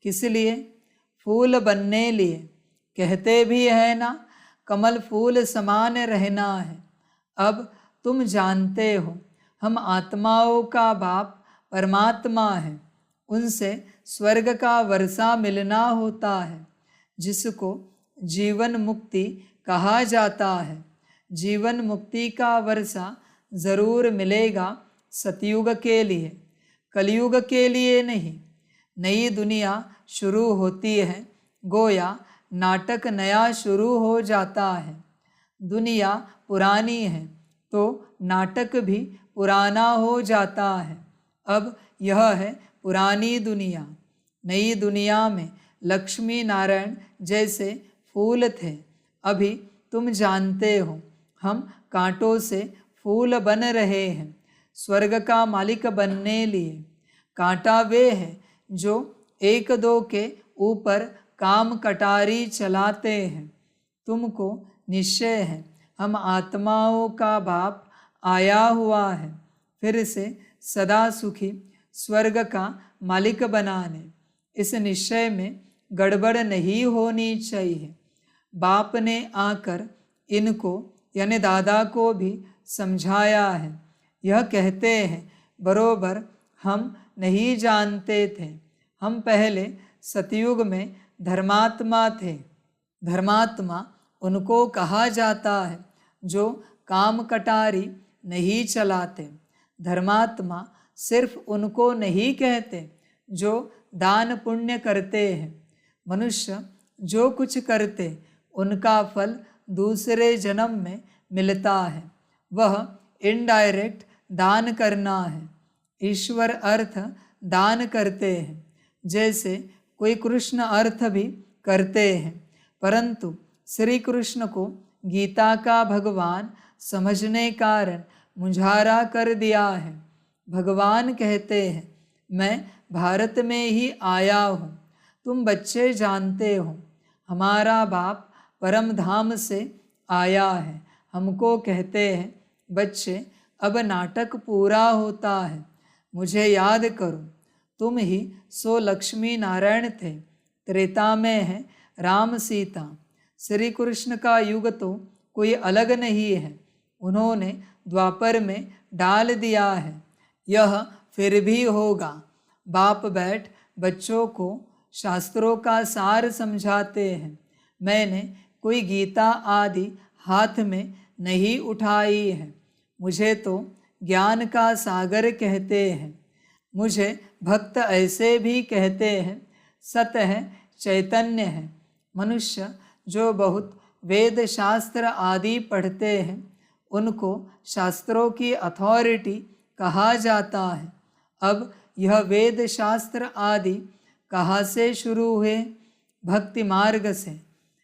किस लिए? फूल बनने लिए। कहते भी है ना, कमल फूल समान रहना है। अब तुम जानते हो, हम आत्माओं का बाप परमात्मा है। उनसे स्वर्ग का वर्षा मिलना होता है, जिसको जीवन मुक्ति कहा जाता है। जीवन मुक्ति का वर्षा जरूर मिलेगा सतयुग के लिए, कलयुग के लिए नहीं। नई दुनिया शुरू होती है, गोया नाटक नया शुरू हो जाता है। दुनिया पुरानी है तो नाटक भी पुराना हो जाता है। अब यह है पुरानी दुनिया। नई दुनिया में लक्ष्मी नारायण जैसे फूल थे। अभी तुम जानते हो, हम कांटों से फूल बन रहे हैं स्वर्ग का मालिक बनने लिए। कांटा वे है जो एक दो के ऊपर काम कटारी चलाते हैं। तुमको निश्चय है, हम आत्माओं का बाप आया हुआ है, फिर से सदा सुखी स्वर्ग का मालिक बनाने। इस निश्चय में गड़बड़ नहीं होनी चाहिए। बाप ने आकर इनको यानी दादा को भी समझाया है। यह कहते हैं, बरोबर हम नहीं जानते थे, हम पहले सतयुग में धर्मात्मा थे। धर्मात्मा उनको कहा जाता है जो काम कटारी नहीं चलाते। धर्मात्मा सिर्फ उनको नहीं कहते जो दान पुण्य करते हैं। मनुष्य जो कुछ करते उनका फल दूसरे जन्म में मिलता है, वह इनडायरेक्ट दान करना है। ईश्वर अर्थ दान करते हैं, जैसे कोई कृष्ण अर्थ भी करते हैं, परंतु श्री कृष्ण को गीता का भगवान समझने कारण मुझारा कर दिया है। भगवान कहते हैं, मैं भारत में ही आया हूँ, तुम बच्चे जानते हो हमारा बाप परम धाम से आया है। हमको कहते हैं, बच्चे अब नाटक पूरा होता है, मुझे याद करो, तुम ही सो लक्ष्मी नारायण थे। त्रेता में है राम सीता। श्री कृष्ण का युग तो कोई अलग नहीं है, उन्होंने द्वापर में डाल दिया है, यह फिर भी होगा। बाप बैठ बच्चों को शास्त्रों का सार समझाते हैं। मैंने कोई गीता आदि हाथ में नहीं उठाई है, मुझे तो ज्ञान का सागर कहते हैं। मुझे भक्त ऐसे भी कहते हैं, सत है चैतन्य है। मनुष्य जो बहुत वेद शास्त्र आदि पढ़ते हैं, उनको शास्त्रों की अथॉरिटी कहा जाता है। अब यह वेद शास्त्र आदि कहाँ से शुरू हुए? भक्ति मार्ग से।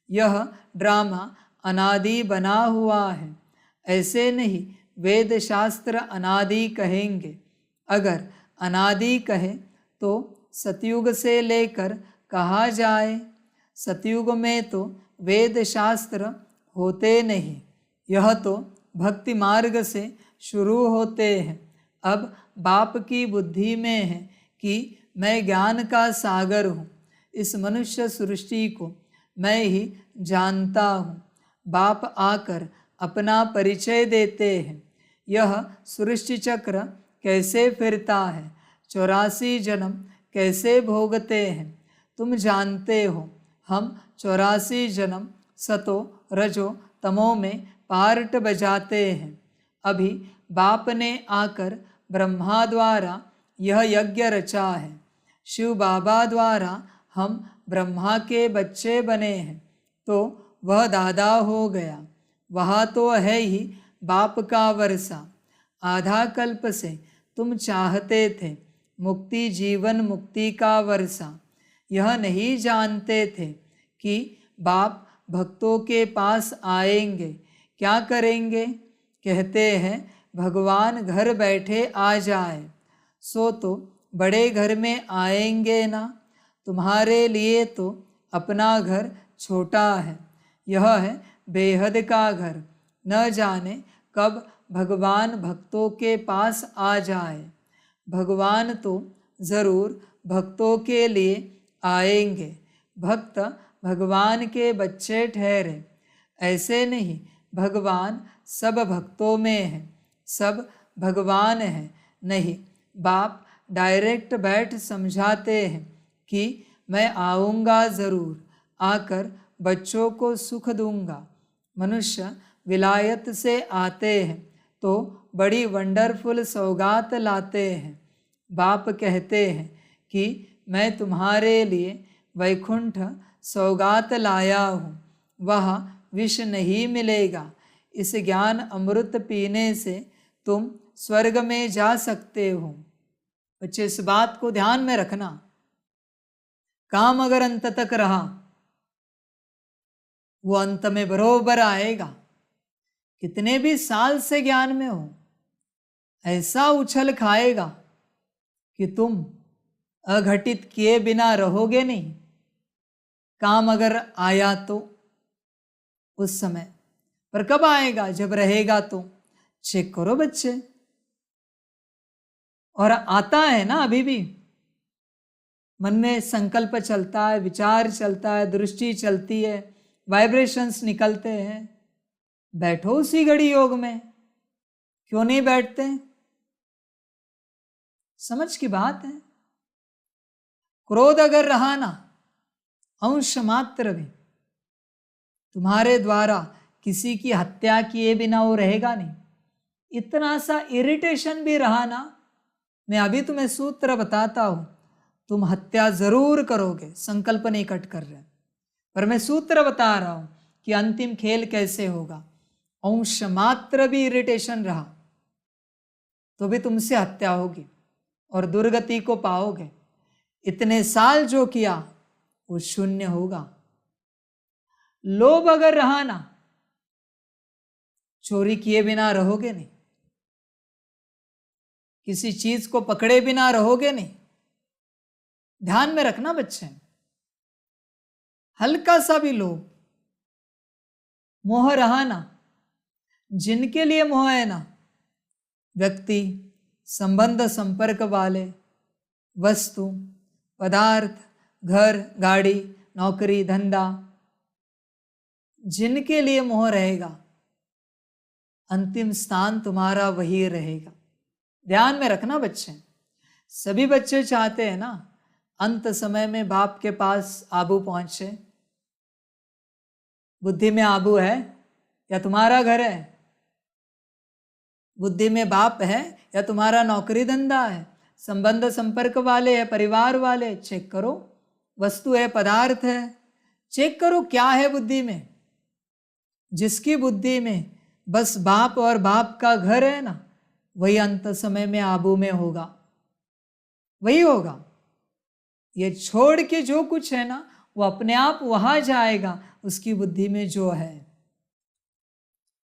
यह ड्रामा अनादि बना हुआ है, ऐसे नहीं वेद शास्त्र अनादि कहेंगे। अगर अनादि कहे तो सतयुग से लेकर कहा जाए। सतयुग में तो वेद शास्त्र होते नहीं, यह तो भक्ति मार्ग से शुरू होते हैं। अब बाप की बुद्धि में है कि मैं ज्ञान का सागर हूँ, इस मनुष्य सृष्टि को मैं ही जानता हूँ। बाप आकर अपना परिचय देते हैं। यह सृष्टि चक्र कैसे फिरता है, 84 जन्म कैसे भोगते हैं, तुम जानते हो। हम 84 जन्म सतो रजो तमो में पार्ट बजाते हैं। अभी बाप ने आकर ब्रह्मा द्वारा यह यज्ञ रचा है। शिव बाबा द्वारा हम ब्रह्मा के बच्चे बने हैं, तो वह दादा हो गया। वहाँ तो है ही बाप का वर्षा। आधा कल्प से तुम चाहते थे मुक्ति, जीवन मुक्ति का वर्षा। यह नहीं जानते थे कि बाप भक्तों के पास आएंगे, क्या करेंगे? कहते हैं भगवान घर बैठे आ जाए, सो तो बड़े घर में आएंगे ना। तुम्हारे लिए तो अपना घर छोटा है, यह है बेहद का घर। न जाने कब भगवान भक्तों के पास आ जाए। भगवान तो ज़रूर भक्तों के लिए आएंगे। भक्त भगवान के बच्चे ठहरे, ऐसे नहीं भगवान सब भक्तों में है, सब भगवान है। नहीं, बाप डायरेक्ट बैठ समझाते हैं कि मैं आऊँगा ज़रूर, आकर बच्चों को सुख दूंगा। मनुष्य विलायत से आते हैं तो बड़ी वंडरफुल सौगात लाते हैं। बाप कहते हैं कि मैं तुम्हारे लिए वैकुंठ सौगात लाया हूँ, वहाँ विष नहीं मिलेगा। इस ज्ञान अमृत पीने से तुम स्वर्ग में जा सकते हो। बच्चे इस बात को ध्यान में रखना, काम अगर अंत तक रहा वो अंत में बरोबर आएगा। कितने भी साल से ज्ञान में हो, ऐसा उछल खाएगा कि तुम अघटित किए बिना रहोगे नहीं। काम अगर आया तो उस समय, पर कब आएगा? जब रहेगा तो। चेक करो बच्चे, और आता है ना अभी भी। मन में संकल्प चलता है, विचार चलता है, दृष्टि चलती है, वाइब्रेशंस निकलते हैं। बैठो उसी घड़ी योग में, क्यों नहीं बैठते? समझ की बात है। क्रोध अगर रहा ना अंश मात्र भी, तुम्हारे द्वारा किसी की हत्या किए बिना वो रहेगा नहीं। इतना सा इरिटेशन भी रहा ना, मैं अभी तुम्हें सूत्र बताता हूं, तुम हत्या जरूर करोगे, संकल्प नहीं कट कर रहे, पर मैं सूत्र बता रहा हूं कि अंतिम खेल कैसे होगा। अंश मात्र भी इरिटेशन रहा तो भी तुमसे हत्या होगी और दुर्गति को पाओगे। इतने साल जो किया वो शून्य होगा। लोभ अगर रहा ना, चोरी किए बिना रहोगे नहीं, किसी चीज को पकड़े बिना रहोगे नहीं। ध्यान में रखना बच्चे, हल्का सा भी लोभ, मोह रहा ना, जिनके लिए मोह है ना, व्यक्ति, संबंध, संपर्क वाले, वस्तु, पदार्थ, घर, गाड़ी, नौकरी, धंधा, जिनके लिए मोह रहेगा, अंतिम स्थान तुम्हारा वही रहेगा। ध्यान में रखना बच्चे। सभी बच्चे चाहते हैं ना अंत समय में बाप के पास आबू पहुंचे। बुद्धि में आबू है या तुम्हारा घर है? बुद्धि में बाप है या तुम्हारा नौकरी धंधा है, संबंध संपर्क वाले है, परिवार वाले? चेक करो। वस्तु है, पदार्थ है, चेक करो क्या है बुद्धि में। जिसकी बुद्धि में बस बाप और बाप का घर है ना, वही अंत समय में आबू में होगा, वही होगा। ये छोड़ के जो कुछ है ना, वो अपने आप वहां जाएगा, उसकी बुद्धि में जो है।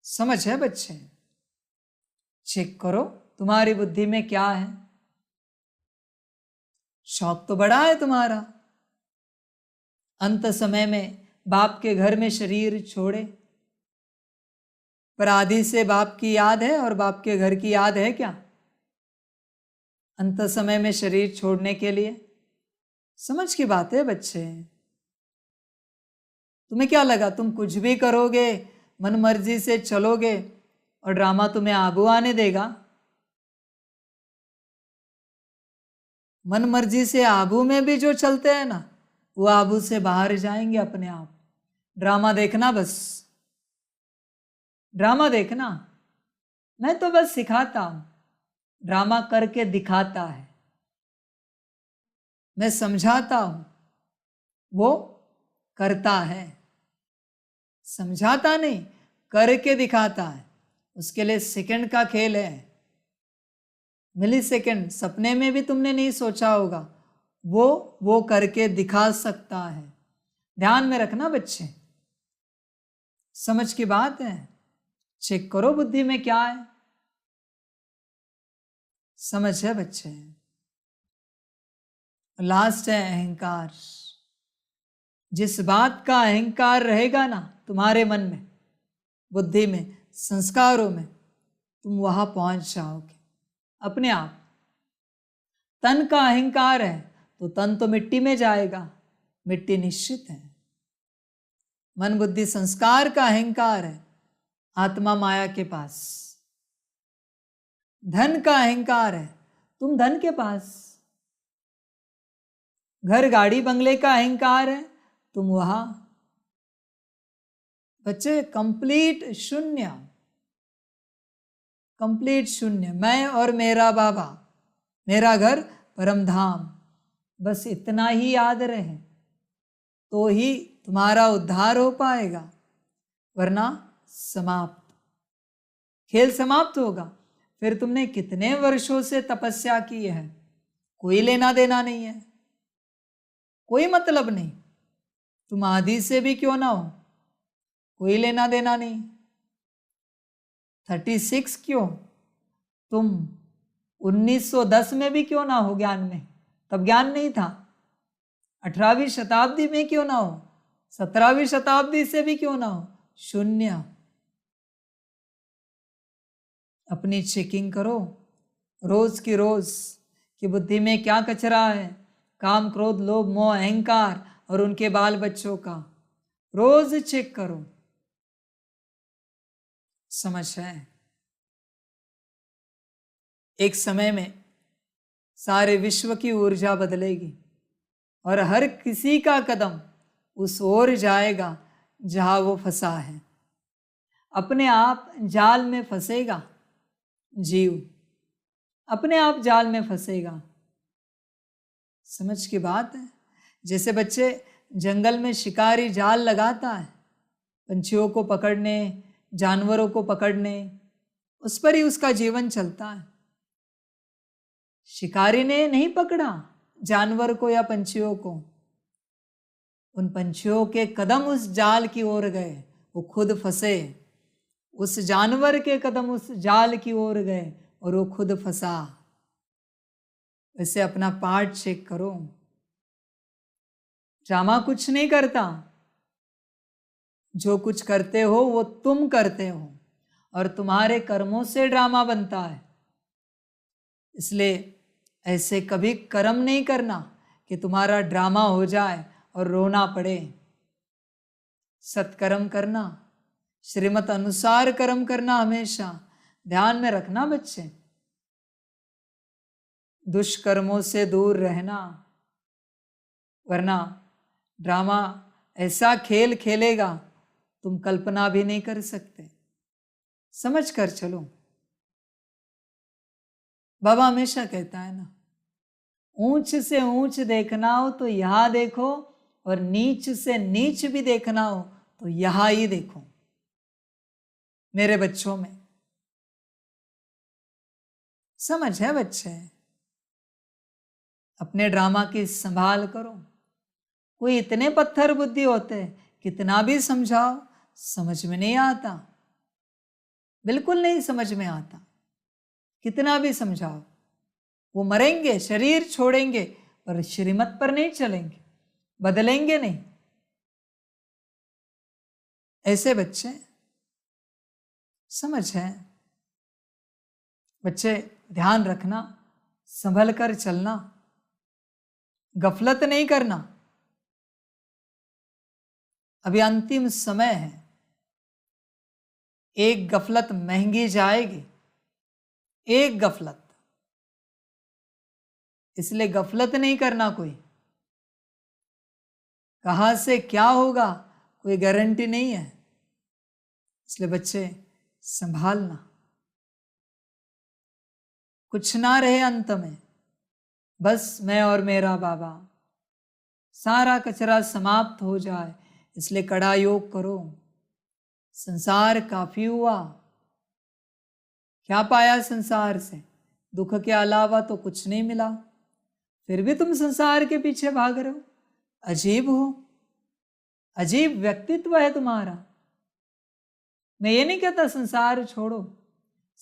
समझ है बच्चे? चेक करो तुम्हारी बुद्धि में क्या है। शौक तो बड़ा है तुम्हारा, अंत समय में बाप के घर में शरीर छोड़े, पर आदि से बाप की याद है और बाप के घर की याद है क्या अंत समय में शरीर छोड़ने के लिए? समझ की बात है बच्चे। तुम्हें क्या लगा तुम कुछ भी करोगे, मन मर्जी से चलोगे और ड्रामा तुम्हें आबू आने देगा? मन मर्जी से आबू में भी जो चलते हैं ना, वो आबू से बाहर जाएंगे अपने आप। ड्रामा देखना, बस ड्रामा देखना। मैं तो बस सिखाता हूं, ड्रामा करके दिखाता है। मैं समझाता हूं, वो करता है। समझाता नहीं, करके दिखाता है। उसके लिए सेकंड का खेल है, मिली सेकंड। सपने में भी तुमने नहीं सोचा होगा वो करके दिखा सकता है। ध्यान में रखना बच्चे, समझ की बात है। चेक करो बुद्धि में क्या है। समझ है बच्चे? लास्ट है अहंकार। जिस बात का अहंकार रहेगा ना तुम्हारे मन में, बुद्धि में, संस्कारों में, तुम वहां पहुंच जाओगे अपने आप। तन का अहंकार है तो तन तो मिट्टी में जाएगा, मिट्टी निश्चित है। मन बुद्धि संस्कार का अहंकार है, आत्मा माया के पास। धन का अहंकार है, तुम धन के पास। घर गाड़ी बंगले का अहंकार है, तुम वहां। बच्चे कंप्लीट शून्य, कंप्लीट शून्य। मैं और मेरा बाबा, मेरा घर परम धाम, बस इतना ही याद रहे तो ही तुम्हारा उद्धार हो पाएगा, वरना समाप्त, खेल समाप्त होगा। फिर तुमने कितने वर्षों से तपस्या की है, कोई लेना देना नहीं है, कोई मतलब नहीं। तुम आदि से भी क्यों ना हो, कोई लेना देना नहीं। 36 क्यों, तुम 1910 में भी क्यों ना हो ज्ञान में, तब ज्ञान नहीं था। 18वीं शताब्दी में क्यों ना हो, 17वीं शताब्दी से भी क्यों ना हो, शून्य। अपनी चेकिंग करो रोज की रोज कि बुद्धि में क्या कचरा है, काम क्रोध लोभ मोह अहंकार और उनके बाल बच्चों का रोज चेक करो। समझ है? एक समय में सारे विश्व की ऊर्जा बदलेगी और हर किसी का कदम उस ओर जाएगा जहां वो फंसा है। अपने आप जाल में फंसेगा जीव, अपने आप जाल में फंसेगा। समझ की बात है? जैसे बच्चे जंगल में शिकारी जाल लगाता है पंछियों को पकड़ने, जानवरों को पकड़ने, उस पर ही उसका जीवन चलता है। शिकारी ने नहीं पकड़ा जानवर को या पंछियों को, उन पंछियों के कदम उस जाल की ओर गए, वो खुद फंसे। उस जानवर के कदम उस जाल की ओर गए और वो खुद फंसा। वैसे अपना पार्ट चेक करो। ड्रामा कुछ नहीं करता, जो कुछ करते हो वो तुम करते हो और तुम्हारे कर्मों से ड्रामा बनता है। इसलिए ऐसे कभी कर्म नहीं करना कि तुम्हारा ड्रामा हो जाए और रोना पड़े। सत्कर्म करना, श्रीमत अनुसार कर्म करना, हमेशा ध्यान में रखना बच्चे। दुष्कर्मों से दूर रहना, वरना ड्रामा ऐसा खेल खेलेगा तुम कल्पना भी नहीं कर सकते। समझ कर चलो। बाबा हमेशा कहता है ना, ऊंच से ऊंच देखना हो तो यहां देखो और नीच से नीच भी देखना हो तो यहां ही देखो। मेरे बच्चों में समझ है बच्चे? अपने ड्रामा की संभाल करो। कोई इतने पत्थर बुद्धि होते, कितना भी समझाओ समझ में नहीं आता, बिल्कुल नहीं समझ में आता। कितना भी समझाओ वो मरेंगे, शरीर छोड़ेंगे, पर श्रीमत पर नहीं चलेंगे, बदलेंगे नहीं। ऐसे बच्चे समझ है? बच्चे ध्यान रखना, संभल कर चलना, गफलत नहीं करना। अभी अंतिम समय है, एक गफलत महंगी जाएगी, एक गफलत। इसलिए गफलत नहीं करना। कोई कहां से क्या होगा कोई गारंटी नहीं है। इसलिए बच्चे संभालना, कुछ ना रहे अंत में, बस मैं और मेरा बाबा, सारा कचरा समाप्त हो जाए। इसलिए कड़ा योग करो। संसार काफी हुआ, क्या पाया संसार से? दुख के अलावा तो कुछ नहीं मिला, फिर भी तुम संसार के पीछे भाग रहे हो। अजीब हो, अजीब व्यक्तित्व है तुम्हारा। मैं ये नहीं कहता संसार छोड़ो,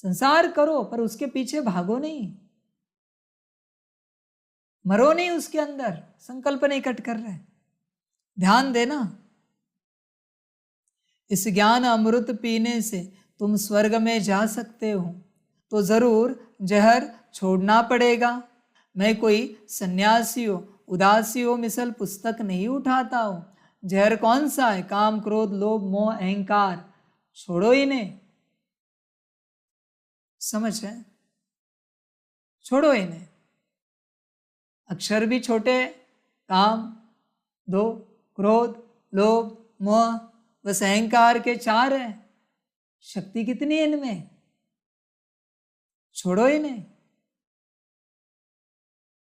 संसार करो, पर उसके पीछे भागो नहीं, मरो नहीं उसके अंदर, संकल्प नहीं कट कर रहे। ध्यान देना, इस ज्ञान अमृत पीने से तुम स्वर्ग में जा सकते हो तो जरूर जहर छोड़ना पड़ेगा। मैं कोई सन्यासी हो, उदासी हो मिसल पुस्तक नहीं उठाता हूं। जहर कौन सा है? काम क्रोध लोभ मोह अहंकार, छोड़ो इन्हें। समझ है? छोड़ो इन्हें। अक्षर भी छोटे, काम दो, क्रोध लोभ मोह बस अहंकार के 4 है। शक्ति कितनी है इनमें? छोड़ो इन्हें।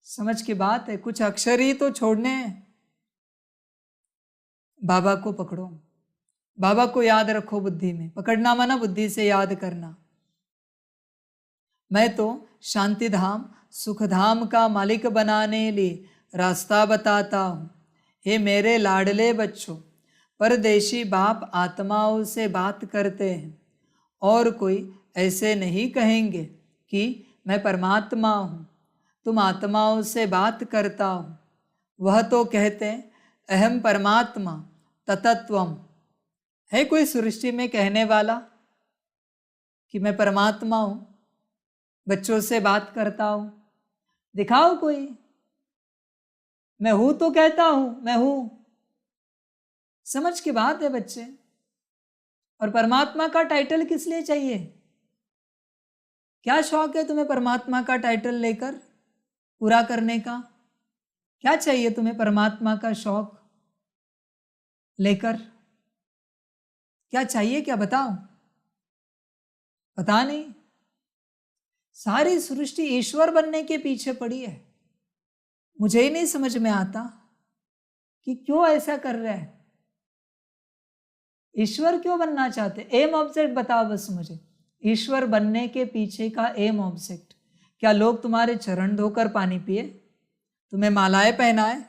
समझ की बात है, कुछ अक्षर ही तो छोड़ने हैं। बाबा को पकड़ो, बाबा को याद रखो बुद्धि में। पकड़ना माना बुद्धि से याद करना। मैं तो शांति धाम सुख धाम का मालिक बनाने लिए रास्ता बताता हूं। हे मेरे लाडले बच्चों, परदेशी बाप आत्माओं से बात करते हैं और कोई ऐसे नहीं कहेंगे कि मैं परमात्मा हूँ। तुम आत्माओं से बात करता हो, वह तो कहते अहम परमात्मा ततत्वम। है कोई सृष्टि में कहने वाला कि मैं परमात्मा हूँ? बच्चों से बात करता हूँ, दिखाओ कोई। मैं हूं तो कहता हूं मैं हूं। समझ की बात है बच्चे। और परमात्मा का टाइटल किस लिए चाहिए? क्या शौक है तुम्हें परमात्मा का टाइटल लेकर पूरा करने का? क्या चाहिए तुम्हें परमात्मा का शौक लेकर? क्या चाहिए, क्या बताओ? पता नहीं। सारी सृष्टि ईश्वर बनने के पीछे पड़ी है। मुझे ही नहीं समझ में आता कि क्यों ऐसा कर रहे हैं। ईश्वर क्यों बनना चाहते? एम ऑब्जेक्ट बताओ बस मुझे। ईश्वर बनने के पीछे का एम ऑब्जेक्ट क्या? लोग तुम्हारे चरण धोकर पानी पिए, तुम्हें मालाएं पहनाए,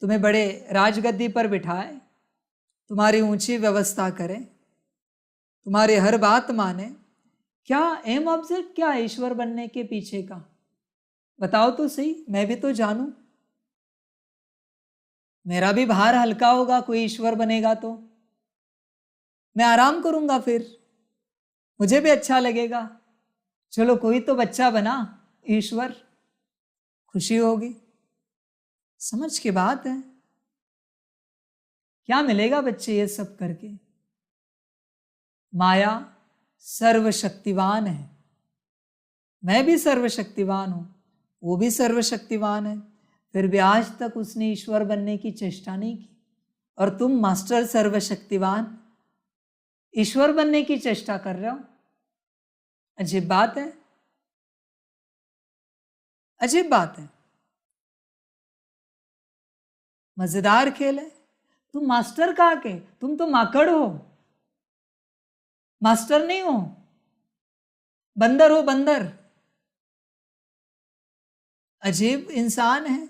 तुम्हें बड़े राजगद्दी पर बिठाए, तुम्हारी ऊंची व्यवस्था करें, तुम्हारी हर बात माने? क्या एम ऑब्जेक्ट क्या है ईश्वर बनने के पीछे का? बताओ तो सही, मैं भी तो जानूं। मेरा भी भार हल्का होगा, कोई ईश्वर बनेगा तो मैं आराम करूंगा, फिर मुझे भी अच्छा लगेगा। चलो कोई तो बच्चा बना ईश्वर, खुशी होगी। समझ की बात है। क्या मिलेगा बच्चे ये सब करके? माया सर्वशक्तिवान है, मैं भी सर्वशक्तिवान हूं, वो भी सर्वशक्तिवान है, फिर भी आज तक उसने ईश्वर बनने की चेष्टा नहीं की। और तुम मास्टर सर्वशक्तिवान ईश्वर बनने की चेष्टा कर रहे हो। अजीब बात है, अजीब बात है। मजेदार खेल है। तुम मास्टर कहाँ के? तुम तो माकड़ हो, मास्टर नहीं हो, बंदर हो, बंदर। अजीब इंसान है।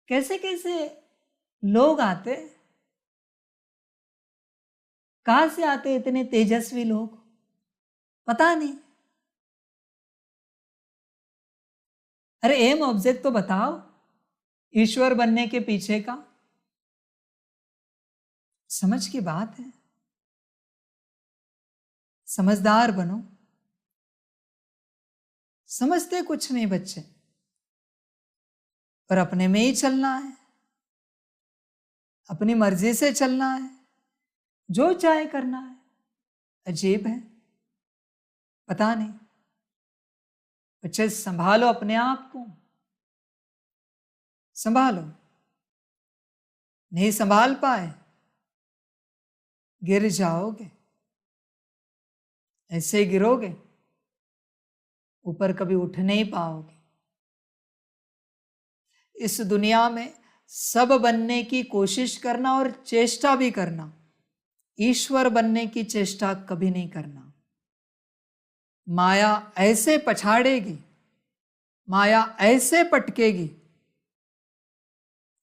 कैसे कैसे लोग आते, कहां से आते इतने तेजस्वी लोग, पता नहीं। अरे एम ऑब्जेक्ट तो बताओ ईश्वर बनने के पीछे का। समझ की बात है। समझदार बनो। समझते कुछ नहीं बच्चे, पर अपने में ही चलना है, अपनी मर्जी से चलना है, जो चाहे करना है। अजीब है, पता नहीं। बच्चे संभालो अपने आप को, संभालो। नहीं संभाल पाए, गिर जाओगे, ऐसे गिरोगे, ऊपर कभी उठ नहीं पाओगे। इस दुनिया में सब बनने की कोशिश करना और चेष्टा भी करना, ईश्वर बनने की चेष्टा कभी नहीं करना। माया ऐसे पछाड़ेगी, माया ऐसे पटकेगी,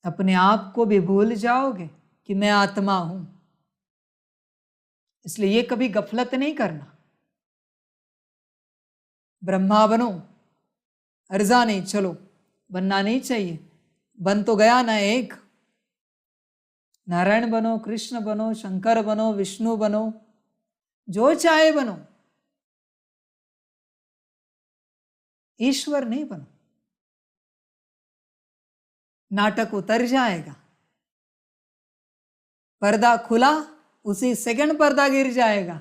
अपने आप को भी भूल जाओगे कि मैं आत्मा हूं। इसलिए ये कभी गफलत नहीं करना। ब्रह्मा बनो, अर्जा नहीं, चलो बनना नहीं चाहिए, बन तो गया ना एक। नारायण बनो, कृष्ण बनो, शंकर बनो, विष्णु बनो, जो चाहे बनो, ईश्वर नहीं बनो। नाटक उतर जाएगा, पर्दा खुला उसी सेकंड पर्दा गिर जाएगा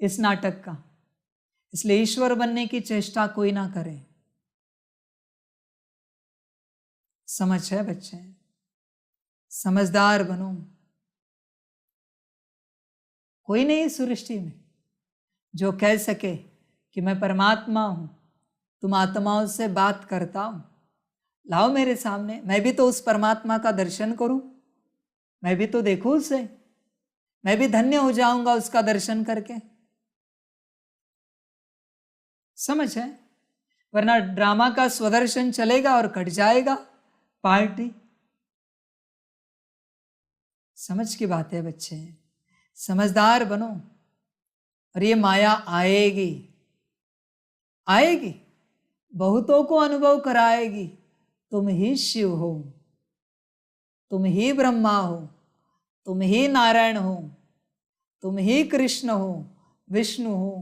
इस नाटक का। इसलिए ईश्वर बनने की चेष्टा कोई ना करे। समझ है बच्चे? समझदार बनो। कोई नहीं सृष्टि में जो कह सके कि मैं परमात्मा हूं, तुम आत्माओं से बात करता हूं। लाओ मेरे सामने, मैं भी तो उस परमात्मा का दर्शन करूं, मैं भी तो देखूं उसे, मैं भी धन्य हो जाऊंगा उसका दर्शन करके। समझ है? वरना ड्रामा का स्वदर्शन चलेगा और कट जाएगा पार्टी। समझ की बात है बच्चे, समझदार बनो। और ये माया आएगी, आएगी, बहुतों को अनुभव कराएगी। तुम ही शिव हो, तुम ही ब्रह्मा हो, तुम ही नारायण हो, तुम ही कृष्ण हो, विष्णु हो।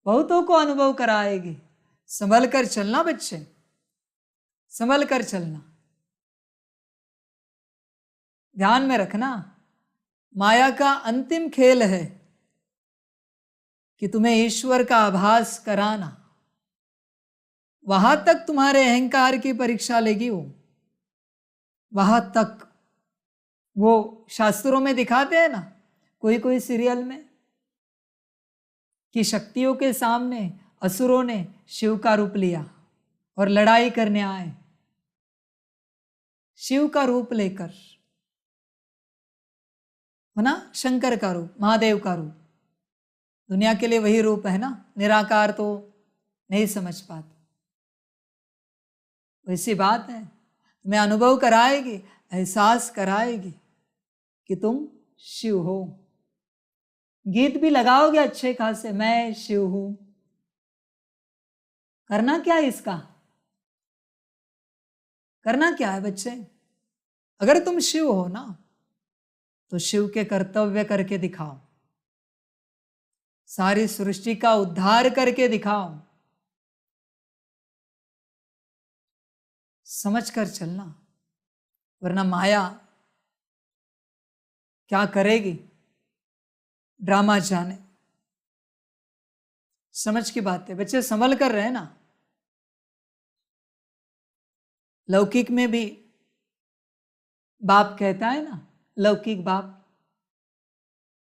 बहुतों को अनुभव कराएगी। संभल कर चलना बच्चे। संभल कर चलना। ध्यान में रखना, माया का अंतिम खेल है कि तुम्हें ईश्वर का आभास कराना। वहां तक तुम्हारे अहंकार की परीक्षा लेगी वो, वहां तक। वो शास्त्रों में दिखाते हैं ना, कोई कोई सीरियल में, कि शक्तियों के सामने असुरों ने शिव का रूप लिया और लड़ाई करने आए, शिव का रूप लेकर, है ना, शंकर का रूप, महादेव का रूप। दुनिया के लिए वही रूप है ना, निराकार तो नहीं समझ पाते। वैसी बात है, तुम्हें अनुभव कराएगी, एहसास कराएगी कि तुम शिव हो। गीत भी लगाओगे अच्छे खासे, मैं शिव हूं। करना क्या है इसका? करना क्या है बच्चे? अगर तुम शिव हो ना, तो शिव के कर्तव्य करके दिखाओ, सारी सृष्टि का उद्धार करके दिखाओ। समझ कर चलना, वरना माया क्या करेगी ड्रामा जाने। समझ की बात है बच्चे, संभल कर रहे ना। लौकिक में भी बाप कहता है ना, लौकिक बाप,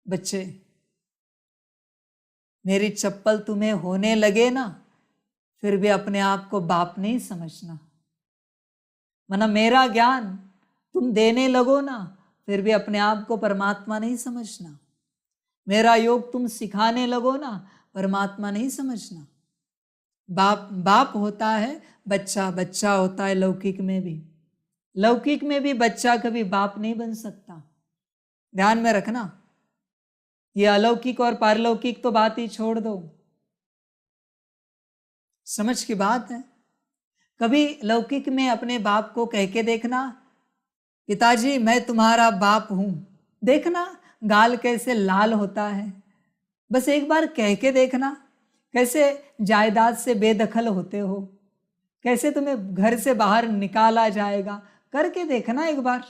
बच्चे मेरी चप्पल तुम्हें होने लगे ना, फिर भी अपने आप को बाप नहीं समझना। माना मेरा ज्ञान तुम देने लगो ना, फिर भी अपने आप को परमात्मा नहीं समझना। मेरा योग तुम सिखाने लगो ना, परमात्मा नहीं समझना। बाप बाप होता है, बच्चा बच्चा होता है। लौकिक में भी, लौकिक में भी बच्चा कभी बाप नहीं बन सकता। ध्यान में रखना, ये अलौकिक और पारलौकिक तो बात ही छोड़ दो, समझ की बात है। कभी लौकिक में अपने बाप को कह के देखना, पिताजी मैं तुम्हारा बाप हूं। देखना गाल कैसे लाल होता है। बस एक बार कह के देखना, कैसे जायदाद से बेदखल होते हो, कैसे तुम्हें घर से बाहर निकाला जाएगा। करके देखना एक बार।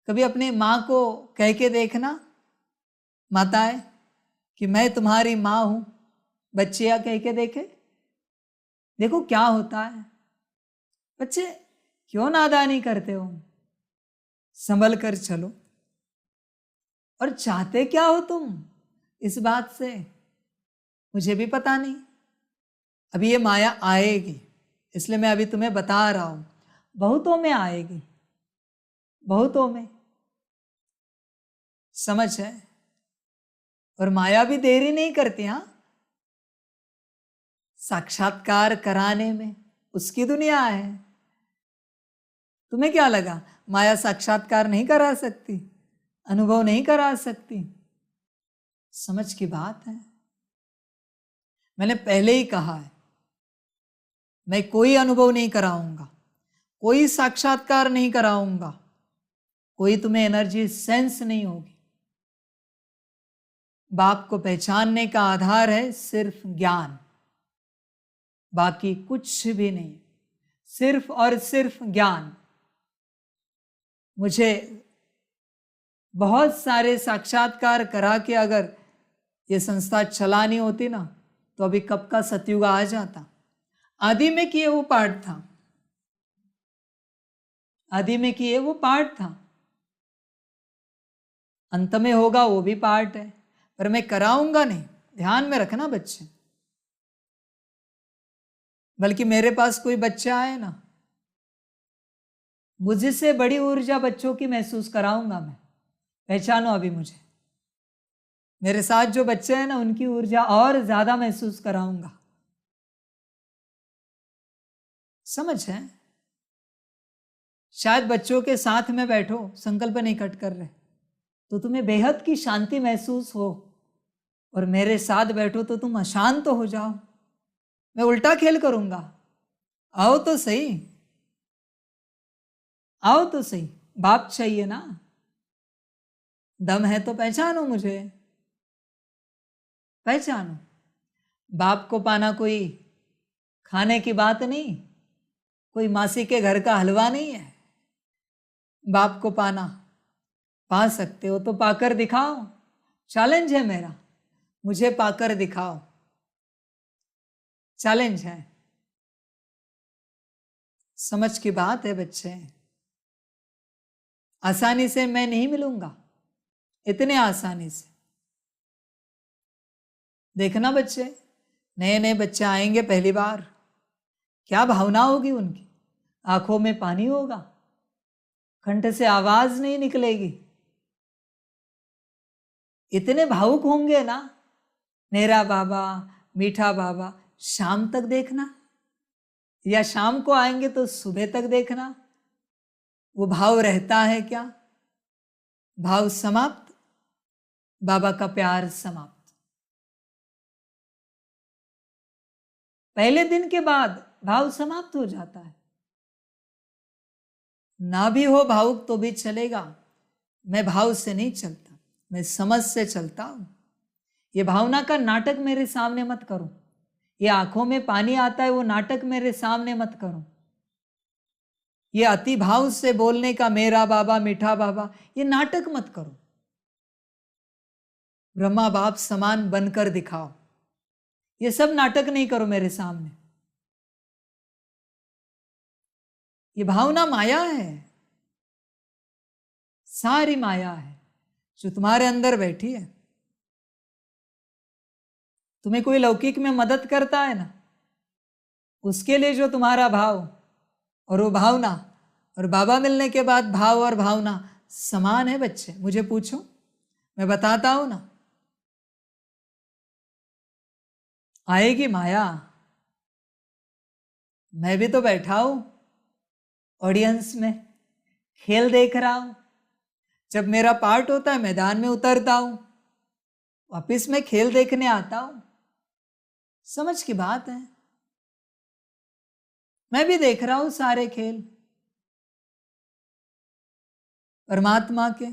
कभी अपने माँ को कह के देखना, माताएं, कि मैं तुम्हारी माँ हूं। बच्चियां कह के देखे, देखो क्या होता है। बच्चे क्यों नादानी करते हो? संभल कर चलो। और चाहते क्या हो तुम इस बात से, मुझे भी पता नहीं। अभी ये माया आएगी, इसलिए मैं अभी तुम्हें बता रहा हूं। बहुतों में आएगी, बहुतों में, समझ है। और माया भी देरी नहीं करती। हाँ, साक्षात्कार कराने में उसकी दुनिया है। तुम्हें क्या लगा माया साक्षात्कार नहीं करा सकती, अनुभव नहीं करा सकती? समझ की बात है। मैंने पहले ही कहा है, मैं कोई अनुभव नहीं कराऊंगा, कोई साक्षात्कार नहीं कराऊंगा, कोई तुम्हें एनर्जी सेंस नहीं होगी। बाप को पहचानने का आधार है सिर्फ ज्ञान, बाकी कुछ भी नहीं, सिर्फ और सिर्फ ज्ञान। मुझे बहुत सारे साक्षात्कार करा के अगर ये संस्था चलानी होती ना, तो अभी कब का सतयुग आ जाता। आदि में किए वो पाठ था, आदि में किए वो पाठ था, अंत में होगा वो भी पाठ है, पर मैं कराऊंगा नहीं। ध्यान में रखना बच्चे। बल्कि मेरे पास कोई बच्चा आए ना, मुझसे बड़ी ऊर्जा बच्चों की महसूस कराऊंगा मैं। पहचानो अभी मुझे, मेरे साथ जो बच्चे हैं ना, उनकी ऊर्जा और ज्यादा महसूस कराऊंगा। समझ है? शायद बच्चों के साथ में बैठो, संकल्प नहीं कट कर रहे, तो तुम्हें बेहद की शांति महसूस हो, और मेरे साथ बैठो तो तुम अशांत हो जाओ। मैं उल्टा खेल करूंगा। आओ तो सही, आओ तो सही। बाप चाहिए ना, दम है तो पहचानो मुझे, पहचानो। बाप को पाना कोई खाने की बात नहीं, कोई मासी के घर का हलवा नहीं है। बाप को पाना, पा सकते हो तो पाकर दिखाओ। चैलेंज है मेरा, मुझे पाकर दिखाओ। चैलेंज है, समझ की बात है बच्चे। आसानी से मैं नहीं मिलूंगा, इतने आसानी से। देखना बच्चे, नए नए बच्चे आएंगे पहली बार, क्या भावना होगी उनकी। आंखों में पानी होगा, कंठ से आवाज नहीं निकलेगी। इतने भावुक होंगे ना। नेरा बाबा, मीठा बाबा, शाम तक देखना, या शाम को आएंगे तो सुबह तक देखना। वो भाव रहता है क्या? भाव समाप्त, बाबा का प्यार समाप्त। पहले दिन के बाद भाव समाप्त हो जाता है। ना भी हो भावुक तो भी चलेगा। मैं भाव से नहीं चलता, मैं समझ से चलता हूं। ये भावना का नाटक मेरे सामने मत करो। ये आंखों में पानी आता है, वो नाटक मेरे सामने मत करो। ये अति भाव से बोलने का मेरा बाबा, मीठा बाबा, ये नाटक मत करो। ब्रह्मा बाप समान बनकर दिखाओ। ये सब नाटक नहीं करो मेरे सामने। ये भावना माया है, सारी माया है जो तुम्हारे अंदर बैठी है। तुम्हें कोई लौकिक में मदद करता है ना, उसके लिए जो तुम्हारा भाव और वो भावना, और बाबा मिलने के बाद भाव और भावना समान है बच्चे। मुझे पूछो, मैं बताता हूं ना। आएगी माया। मैं भी तो बैठा हूं ऑडियंस में, खेल देख रहा हूं। जब मेरा पार्ट होता है मैदान में उतरता हूं, वापिस में खेल देखने आता हूं। समझ की बात है। मैं भी देख रहा हूं सारे खेल परमात्मा के।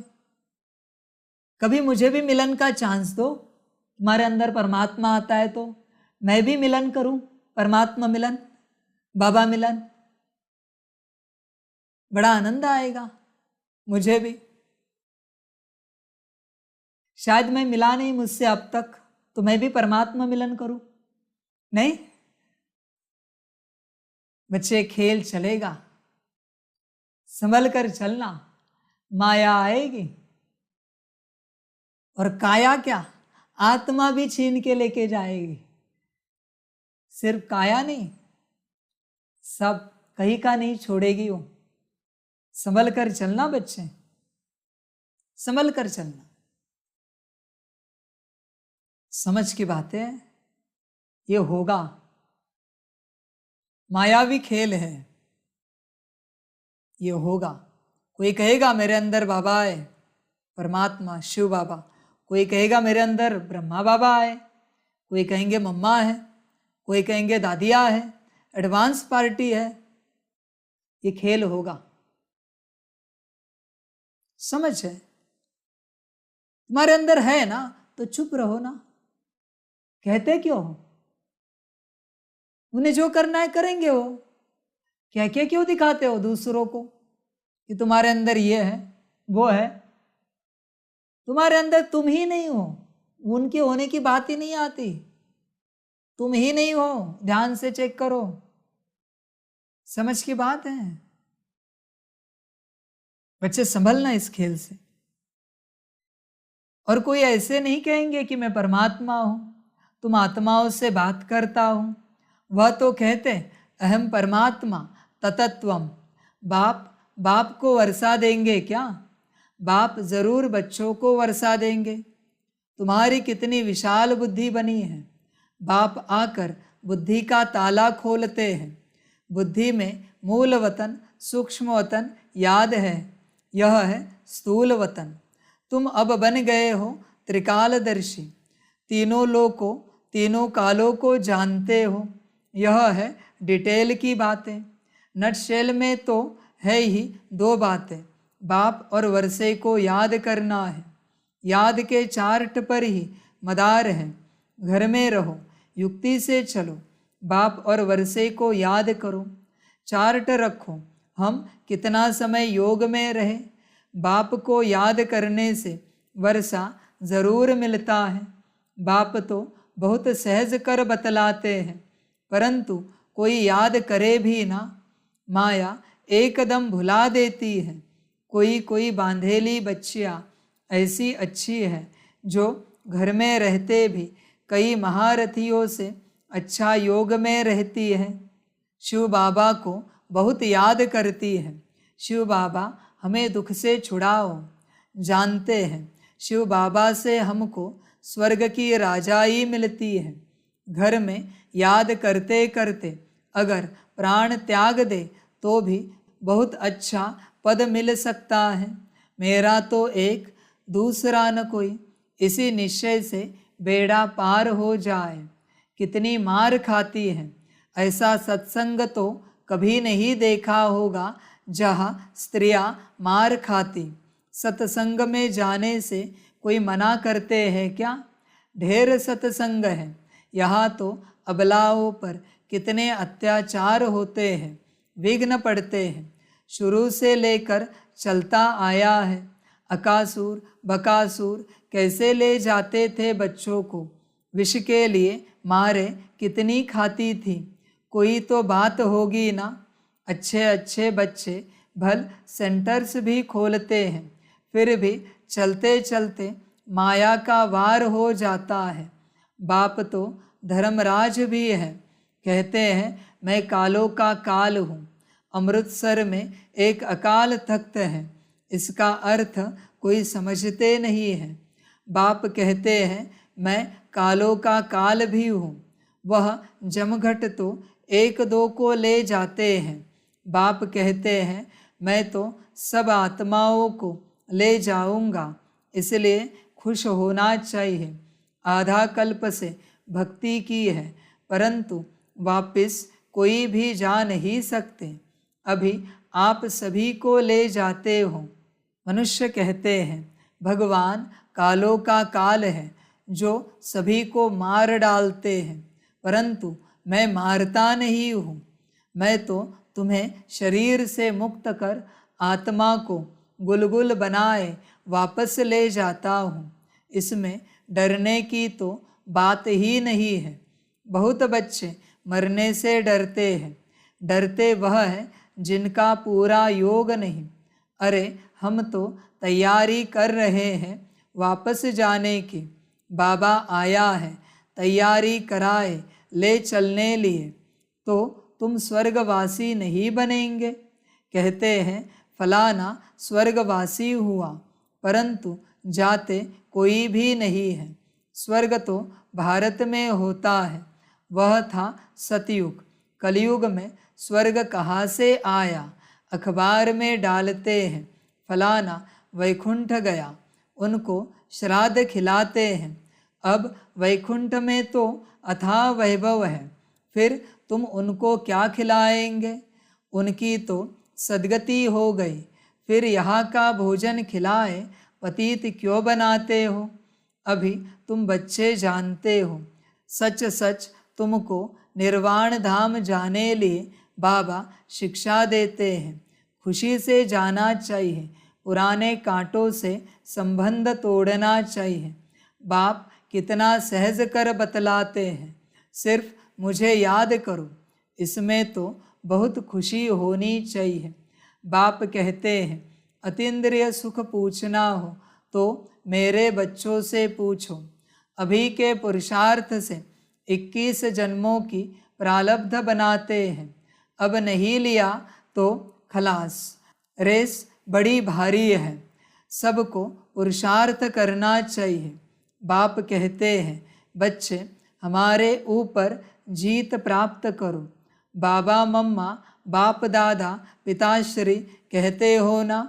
कभी मुझे भी मिलन का चांस दो। तुम्हारे अंदर परमात्मा आता है तो मैं भी मिलन करूं, परमात्मा मिलन, बाबा मिलन। बड़ा आनंद आएगा मुझे भी। शायद मैं मिला नहीं मुझसे अब तक, तो मैं भी परमात्मा मिलन करूं। नहीं बच्चे, खेल चलेगा, संभल कर चलना। माया आएगी और काया क्या, आत्मा भी छीन के लेके जाएगी। सिर्फ काया नहीं, सब कहीं का नहीं छोड़ेगी वो। संभल कर चलना बच्चे, संभल कर चलना। समझ की बातें, ये होगा। मायावी खेल है, ये होगा। कोई कहेगा मेरे अंदर बाबा है, परमात्मा शिव बाबा। कोई कहेगा मेरे अंदर ब्रह्मा बाबा है। कोई कहेंगे मम्मा है, कोई कहेंगे दादिया है, एडवांस पार्टी है। ये खेल होगा। समझ है? तुम्हारे अंदर है ना, तो चुप रहो ना। कहते क्यों हो? उन्हें जो करना है करेंगे वो। कह के क्यों दिखाते हो दूसरों को कि तुम्हारे अंदर ये है वो है? तुम्हारे अंदर तुम ही नहीं हो, उनके होने की बात ही नहीं आती। तुम ही नहीं हो, ध्यान से चेक करो। समझ की बात है बच्चे, संभलना इस खेल से। और कोई ऐसे नहीं कहेंगे कि मैं परमात्मा हूं, तुम आत्माओं से बात करता हूं। वह तो कहते अहम परमात्मा ततत्वम। बाप को वर्षा देंगे क्या? बाप जरूर बच्चों को वर्षा देंगे। तुम्हारी कितनी विशाल बुद्धि बनी है। बाप आकर बुद्धि का ताला खोलते हैं। बुद्धि में मूल वतन, सूक्ष्म वतन याद है, यह है स्थूल वतन। तुम अब बन गए हो त्रिकालदर्शी, तीनों लोकों तीनों कालों को जानते हो। यह है डिटेल की बातें। नटशेल में तो है ही दो बातें, बाप और वर्षे को याद करना है। याद के चार्ट पर ही मदार है। घर में रहो, युक्ति से चलो, बाप और वर्षे को याद करो। चार्ट रखो, हम कितना समय योग में रहे। बाप को याद करने से वर्षा ज़रूर मिलता है। बाप तो बहुत सहज कर बतलाते हैं, परंतु कोई याद करे भी ना, माया एकदम भुला देती है। कोई कोई बांधेली बच्चियाँ ऐसी अच्छी है जो घर में रहते भी कई महारथियों से अच्छा योग में रहती है। शिव बाबा को बहुत याद करती है। शिव बाबा हमें दुख से छुड़ाओ। जानते हैं शिव बाबा से हमको स्वर्ग की राजाई मिलती है। घर में याद करते करते अगर प्राण त्याग दे तो भी बहुत अच्छा पद मिल सकता है। मेरा तो एक दूसरा न कोई, इसी निश्चय से बेड़ा पार हो जाए। कितनी मार खाती है, ऐसा सत्संग तो कभी नहीं देखा होगा जहाँ स्त्रियां मार खाती। सत्संग में जाने से कोई मना करते हैं क्या? ढेर सत्संग है। यहाँ तो अबलाओं पर कितने अत्याचार होते हैं, विघ्न पड़ते हैं। शुरू से लेकर चलता आया है। अकासुर बकासुर कैसे ले जाते थे बच्चों को, विष के लिए मारे कितनी खाती थी। कोई तो बात होगी ना। अच्छे अच्छे बच्चे भल सेंटर्स भी खोलते हैं, फिर भी चलते चलते माया का वार हो जाता है। बाप तो धर्मराज भी है। कहते हैं मैं कालों का काल हूँ। अमृतसर में एक अकाल तख्त है, इसका अर्थ कोई समझते नहीं है। बाप कहते हैं मैं कालों का काल भी हूँ। वह जमघट तो एक दो को ले जाते हैं। बाप कहते हैं मैं तो सब आत्माओं को ले जाऊंगा, इसलिए खुश होना चाहिए। आधा कल्प से भक्ति की है, परंतु वापस कोई भी जा नहीं सकते। अभी आप सभी को ले जाते हो। मनुष्य कहते हैं भगवान कालों का काल है जो सभी को मार डालते हैं, परंतु मैं मारता नहीं हूँ। मैं तो तुम्हें शरीर से मुक्त कर आत्मा को गुलगुल बनाए वापस ले जाता हूँ। इसमें डरने की तो बात ही नहीं है। बहुत बच्चे मरने से डरते हैं। डरते वह है जिनका पूरा योग नहीं। अरे हम तो तैयारी कर रहे हैं वापस जाने की। बाबा आया है तैयारी कराए ले चलने लिए। तो तुम स्वर्गवासी नहीं बनेंगे। कहते हैं फलाना स्वर्गवासी हुआ, परंतु जाते कोई भी नहीं है। स्वर्ग तो भारत में होता है, वह था सतयुग। कलयुग में स्वर्ग कहाँ से आया? अखबार में डालते हैं फलाना वैकुंठ गया, उनको श्राद्ध खिलाते हैं। अब वैकुंठ में तो अथाह वैभव है, फिर तुम उनको क्या खिलाएंगे? उनकी तो सदगति हो गई, फिर यहाँ का भोजन खिलाए पतित क्यों बनाते हो? अभी तुम बच्चे जानते हो। सच सच तुमको निर्वाण धाम जाने लिए बाबा शिक्षा देते हैं। खुशी से जाना चाहिए, पुराने कांटों से संबंध तोड़ना चाहिए। बाप कितना सहज कर बतलाते हैं, सिर्फ मुझे याद करो। इसमें तो बहुत खुशी होनी चाहिए। बाप कहते हैं अतीन्द्रिय सुख पूछना हो तो मेरे बच्चों से पूछो। अभी के पुरुषार्थ से 21 जन्मों की प्रारब्ध बनाते हैं। अब नहीं लिया तो खलास। रेस बड़ी भारी है, सबको पुरुषार्थ करना चाहिए। बाप कहते हैं बच्चे हमारे ऊपर जीत प्राप्त करो। बाबा मम्मा बाप दादा पिताश्री कहते हो ना,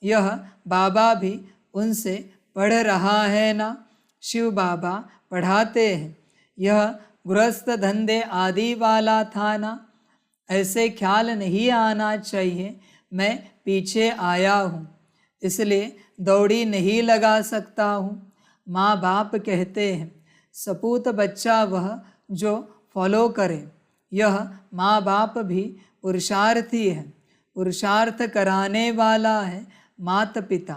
यह बाबा भी उनसे पढ़ रहा है ना। शिव बाबा पढ़ाते हैं यह गृहस्थ धंधे आदि वाला था ना। ऐसे ख्याल नहीं आना चाहिए मैं पीछे आया हूँ, इसलिए दौड़ी नहीं लगा सकता हूँ। माँ बाप कहते हैं सपूत बच्चा वह जो फॉलो करे। यह माँ बाप भी पुरुषार्थी है, पुरुषार्थ कराने वाला है माता पिता।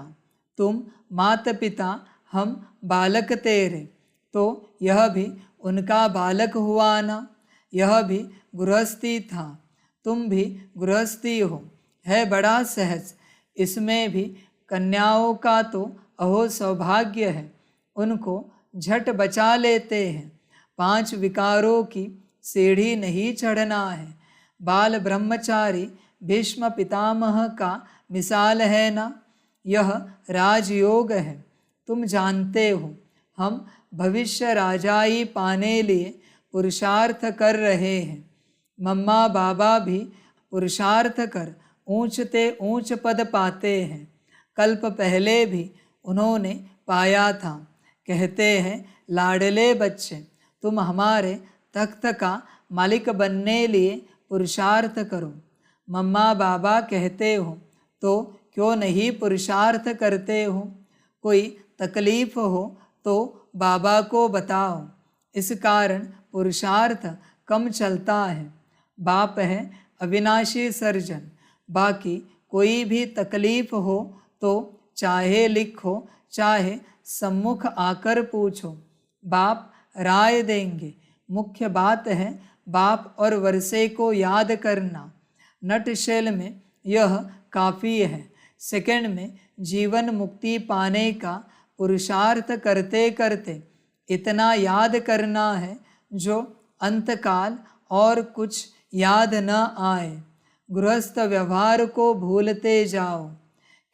तुम माता पिता, हम बालक तेरे, तो यह भी उनका बालक हुआ ना। यह भी गृहस्थी था, तुम भी गृहस्थी हो, है बड़ा सहज। इसमें भी कन्याओं का तो अहो सौभाग्य है, उनको झट बचा लेते हैं। 5 विकारों की सीढ़ी नहीं चढ़ना है। बाल ब्रह्मचारी भीष्म पितामह का मिसाल है ना। यह राजयोग है, तुम जानते हो। हम भविष्य राजाई पाने लिए पुरुषार्थ कर रहे हैं। मम्मा बाबा भी पुरुषार्थ कर ऊंचते ऊंच पद पाते हैं। कल्प पहले भी उन्होंने पाया था। कहते हैं, लाडले बच्चे, तुम हमारे तख्त का मालिक बनने लिए पुरुषार्थ करो। मम्मा बाबा कहते हो तो क्यों नहीं पुरुषार्थ करते हो। कोई तकलीफ हो तो बाबा को बताओ, इस कारण पुरुषार्थ कम चलता है। बाप है अविनाशी सर्जन, बाकी कोई भी तकलीफ हो तो चाहे लिखो चाहे सम्मुख आकर पूछो, बाप राय देंगे। मुख्य बात है बाप और वर्षे को याद करना। नटशेल में यह काफ़ी है। सेकंड में जीवन मुक्ति पाने का पुरुषार्थ करते करते इतना याद करना है जो अंतकाल और कुछ याद न आए। गृहस्थ व्यवहार को भूलते जाओ।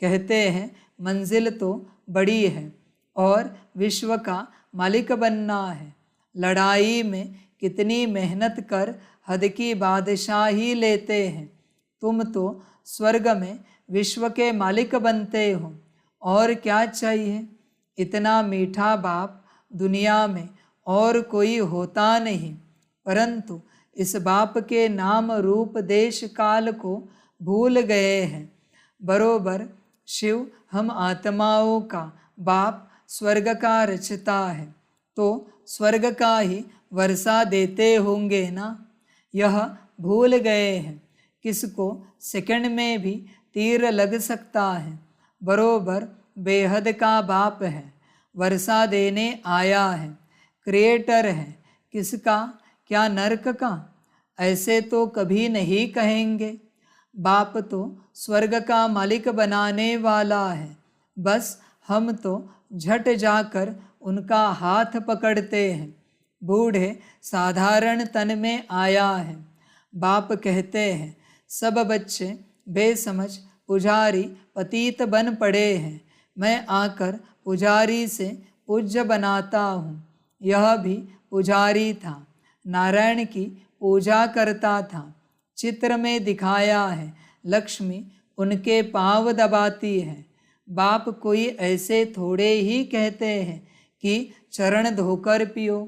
कहते हैं मंजिल तो बड़ी है और विश्व का मालिक बनना है। लड़ाई में कितनी मेहनत कर हद की बादशाही लेते हैं। तुम तो स्वर्ग में विश्व के मालिक बनते हो, और क्या चाहिए। इतना मीठा बाप दुनिया में और कोई होता नहीं, परंतु इस बाप के नाम रूप देश काल को भूल गए हैं। बरोबर शिव हम आत्माओं का बाप स्वर्ग का रचता है, तो स्वर्ग का ही वर्षा देते होंगे ना। यह भूल गए हैं। किसको सेकंड में भी तीर लग सकता है। बरोबर बेहद का बाप है, वर्षा देने आया है। क्रिएटर है किसका, क्या नरक का। ऐसे तो कभी नहीं कहेंगे। बाप तो स्वर्ग का मालिक बनाने वाला है, बस हम तो झट जाकर उनका हाथ पकड़ते हैं। बूढ़े साधारण तन में आया है। बाप कहते हैं सब बच्चे बेसमझ पुजारी पतित बन पड़े हैं, मैं आकर पुजारी से पूज्य बनाता हूँ। यह भी पुजारी था, नारायण की पूजा करता था। चित्र में दिखाया है लक्ष्मी उनके पाँव दबाती है। बाप कोई ऐसे थोड़े ही कहते हैं कि चरण धोकर पियो।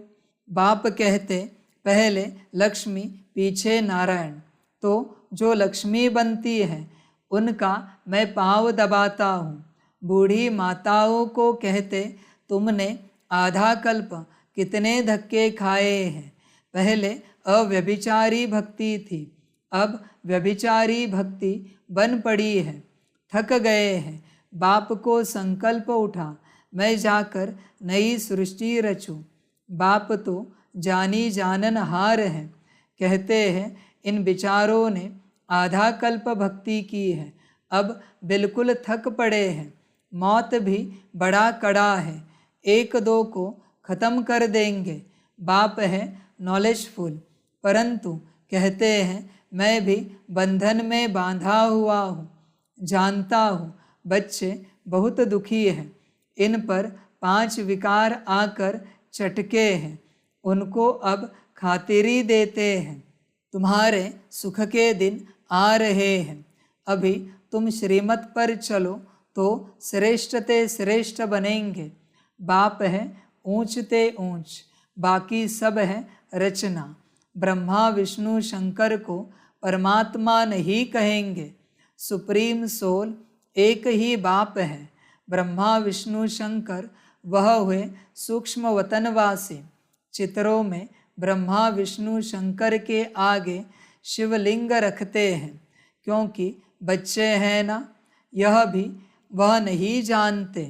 बाप कहते पहले लक्ष्मी पीछे नारायण, तो जो लक्ष्मी बनती है उनका मैं पाँव दबाता हूँ। बूढ़ी माताओं को कहते तुमने आधा कल्प कितने धक्के खाए हैं। पहले अव्यभिचारी भक्ति थी, अब व्यभिचारी भक्ति बन पड़ी है। थक गए हैं। बाप को संकल्प उठा, मैं जाकर नई सृष्टि रचूं। बाप तो जानी जानन हार है। कहते हैं इन विचारों ने आधा कल्प भक्ति की है, अब बिल्कुल थक पड़े हैं। मौत भी बड़ा कड़ा है, एक दो को ख़त्म कर देंगे। बाप है नॉलेजफुल, परंतु कहते हैं मैं भी बंधन में बांधा हुआ हूँ। जानता हूँ बच्चे बहुत दुखी हैं, इन पर 5 विकार आकर चटके हैं, उनको अब खातिरी देते हैं। तुम्हारे सुख के दिन आ रहे हैं, अभी तुम श्रीमत पर चलो तो श्रेष्ठते श्रेष्ठ बनेंगे। बाप है ऊंचते ऊंच, बाकी सब है रचना। ब्रह्मा विष्णु शंकर को परमात्मा नहीं कहेंगे। सुप्रीम सोल एक ही बाप है। ब्रह्मा विष्णु शंकर वह हुए सूक्ष्म वतनवासी। चित्रों में ब्रह्मा विष्णु शंकर के आगे शिवलिंग रखते हैं, क्योंकि बच्चे हैं ना, यह भी वह नहीं जानते।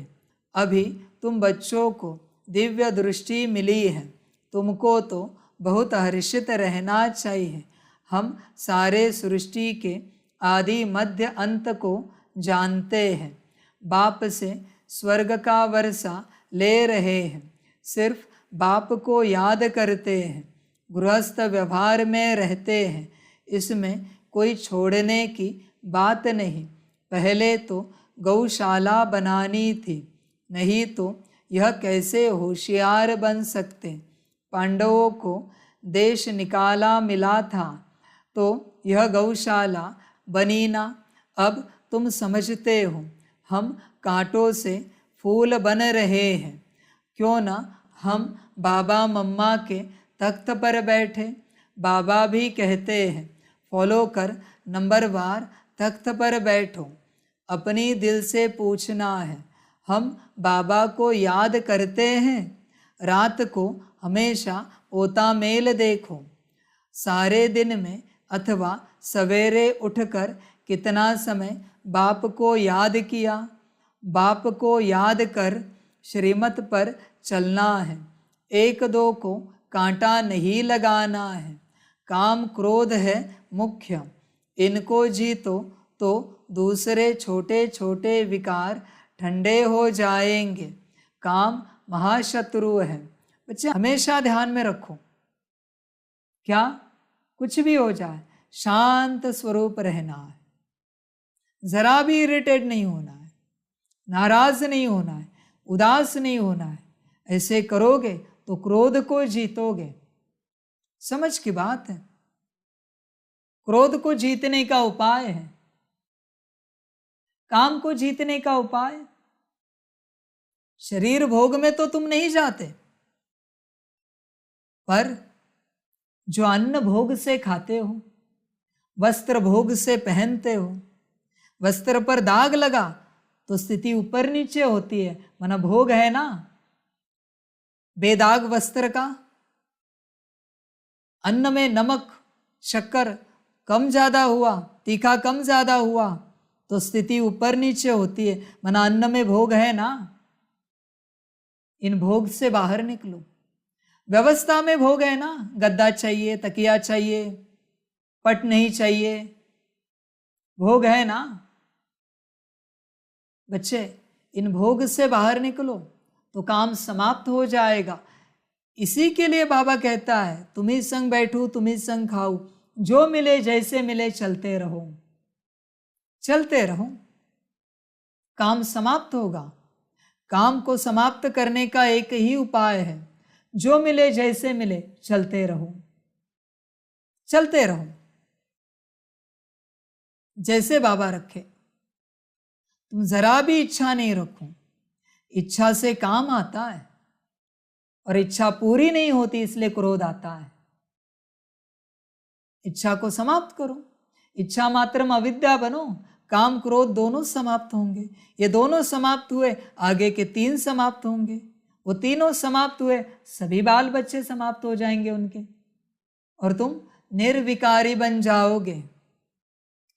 अभी तुम बच्चों को दिव्य दृष्टि मिली है, तुमको तो बहुत हर्षित रहना चाहिए। हम सारे सृष्टि के आदि मध्य अंत को जानते हैं। बाप से स्वर्ग का वर्षा ले रहे हैं, सिर्फ बाप को याद करते हैं, गृहस्थ व्यवहार में रहते हैं, इसमें कोई छोड़ने की बात नहीं। पहले तो गौशाला बनानी थी, नहीं तो यह कैसे होशियार बन सकते। पांडवों को देश निकाला मिला था तो यह गौशाला बनी ना। अब तुम समझते हो हम कांटों से फूल बन रहे हैं, क्यों ना हम बाबा मम्मा के तख्त पर बैठे। बाबा भी कहते हैं फॉलो कर, नंबरवार तख्त पर बैठो। अपनी दिल से पूछना है, हम बाबा को याद करते हैं। रात को हमेशा ओता मेल देखो, सारे दिन में अथवा सवेरे उठकर कितना समय बाप को याद किया। बाप को याद कर श्रीमत पर चलना है, एक दो को कांटा नहीं लगाना है। काम क्रोध है मुख्य, इनको जीतो तो दूसरे छोटे छोटे विकार ठंडे हो जाएंगे। काम महाशत्रु है। बच्चे हमेशा ध्यान में रखो, क्या कुछ भी हो जाए शांत स्वरूप रहना है, जरा भी इरिटेट नहीं होना है, नाराज नहीं होना है, उदास नहीं होना है। ऐसे करोगे तो क्रोध को जीतोगे। समझ की बात है, क्रोध को जीतने का उपाय है, काम को जीतने का उपाय। शरीर भोग में तो तुम नहीं जाते, पर जो अन्न भोग से खाते हो, वस्त्र भोग से पहनते हो, वस्त्र पर दाग लगा तो स्थिति ऊपर नीचे होती है, माना भोग है ना। बेदाग वस्त्र का, अन्न में नमक शक्कर कम ज्यादा हुआ, तीखा कम ज्यादा हुआ तो स्थिति ऊपर नीचे होती है, माना अन्न में भोग है ना। इन भोग से बाहर निकलो। व्यवस्था में भोग है ना, गद्दा चाहिए, तकिया चाहिए, पट नहीं चाहिए, भोग है ना। बच्चे इन भोग से बाहर निकलो तो काम समाप्त हो जाएगा। इसी के लिए बाबा कहता है तुम्ही संग बैठू तुम्ही संग खाऊं, जो मिले जैसे मिले चलते रहो, चलते रहो, काम समाप्त होगा। काम को समाप्त करने का एक ही उपाय है, जो मिले जैसे मिले चलते रहो, चलते रहो, जैसे बाबा रखे। तुम जरा भी इच्छा नहीं रखो, इच्छा से काम आता है और इच्छा पूरी नहीं होती इसलिए क्रोध आता है। इच्छा को समाप्त करो, इच्छा मात्रम अविद्या बनो, काम क्रोध दोनों समाप्त होंगे। ये दोनों समाप्त हुए, आगे के 3 समाप्त होंगे। वो तीनों समाप्त हुए, सभी बाल बच्चे समाप्त हो जाएंगे उनके, और तुम निर्विकारी बन जाओगे।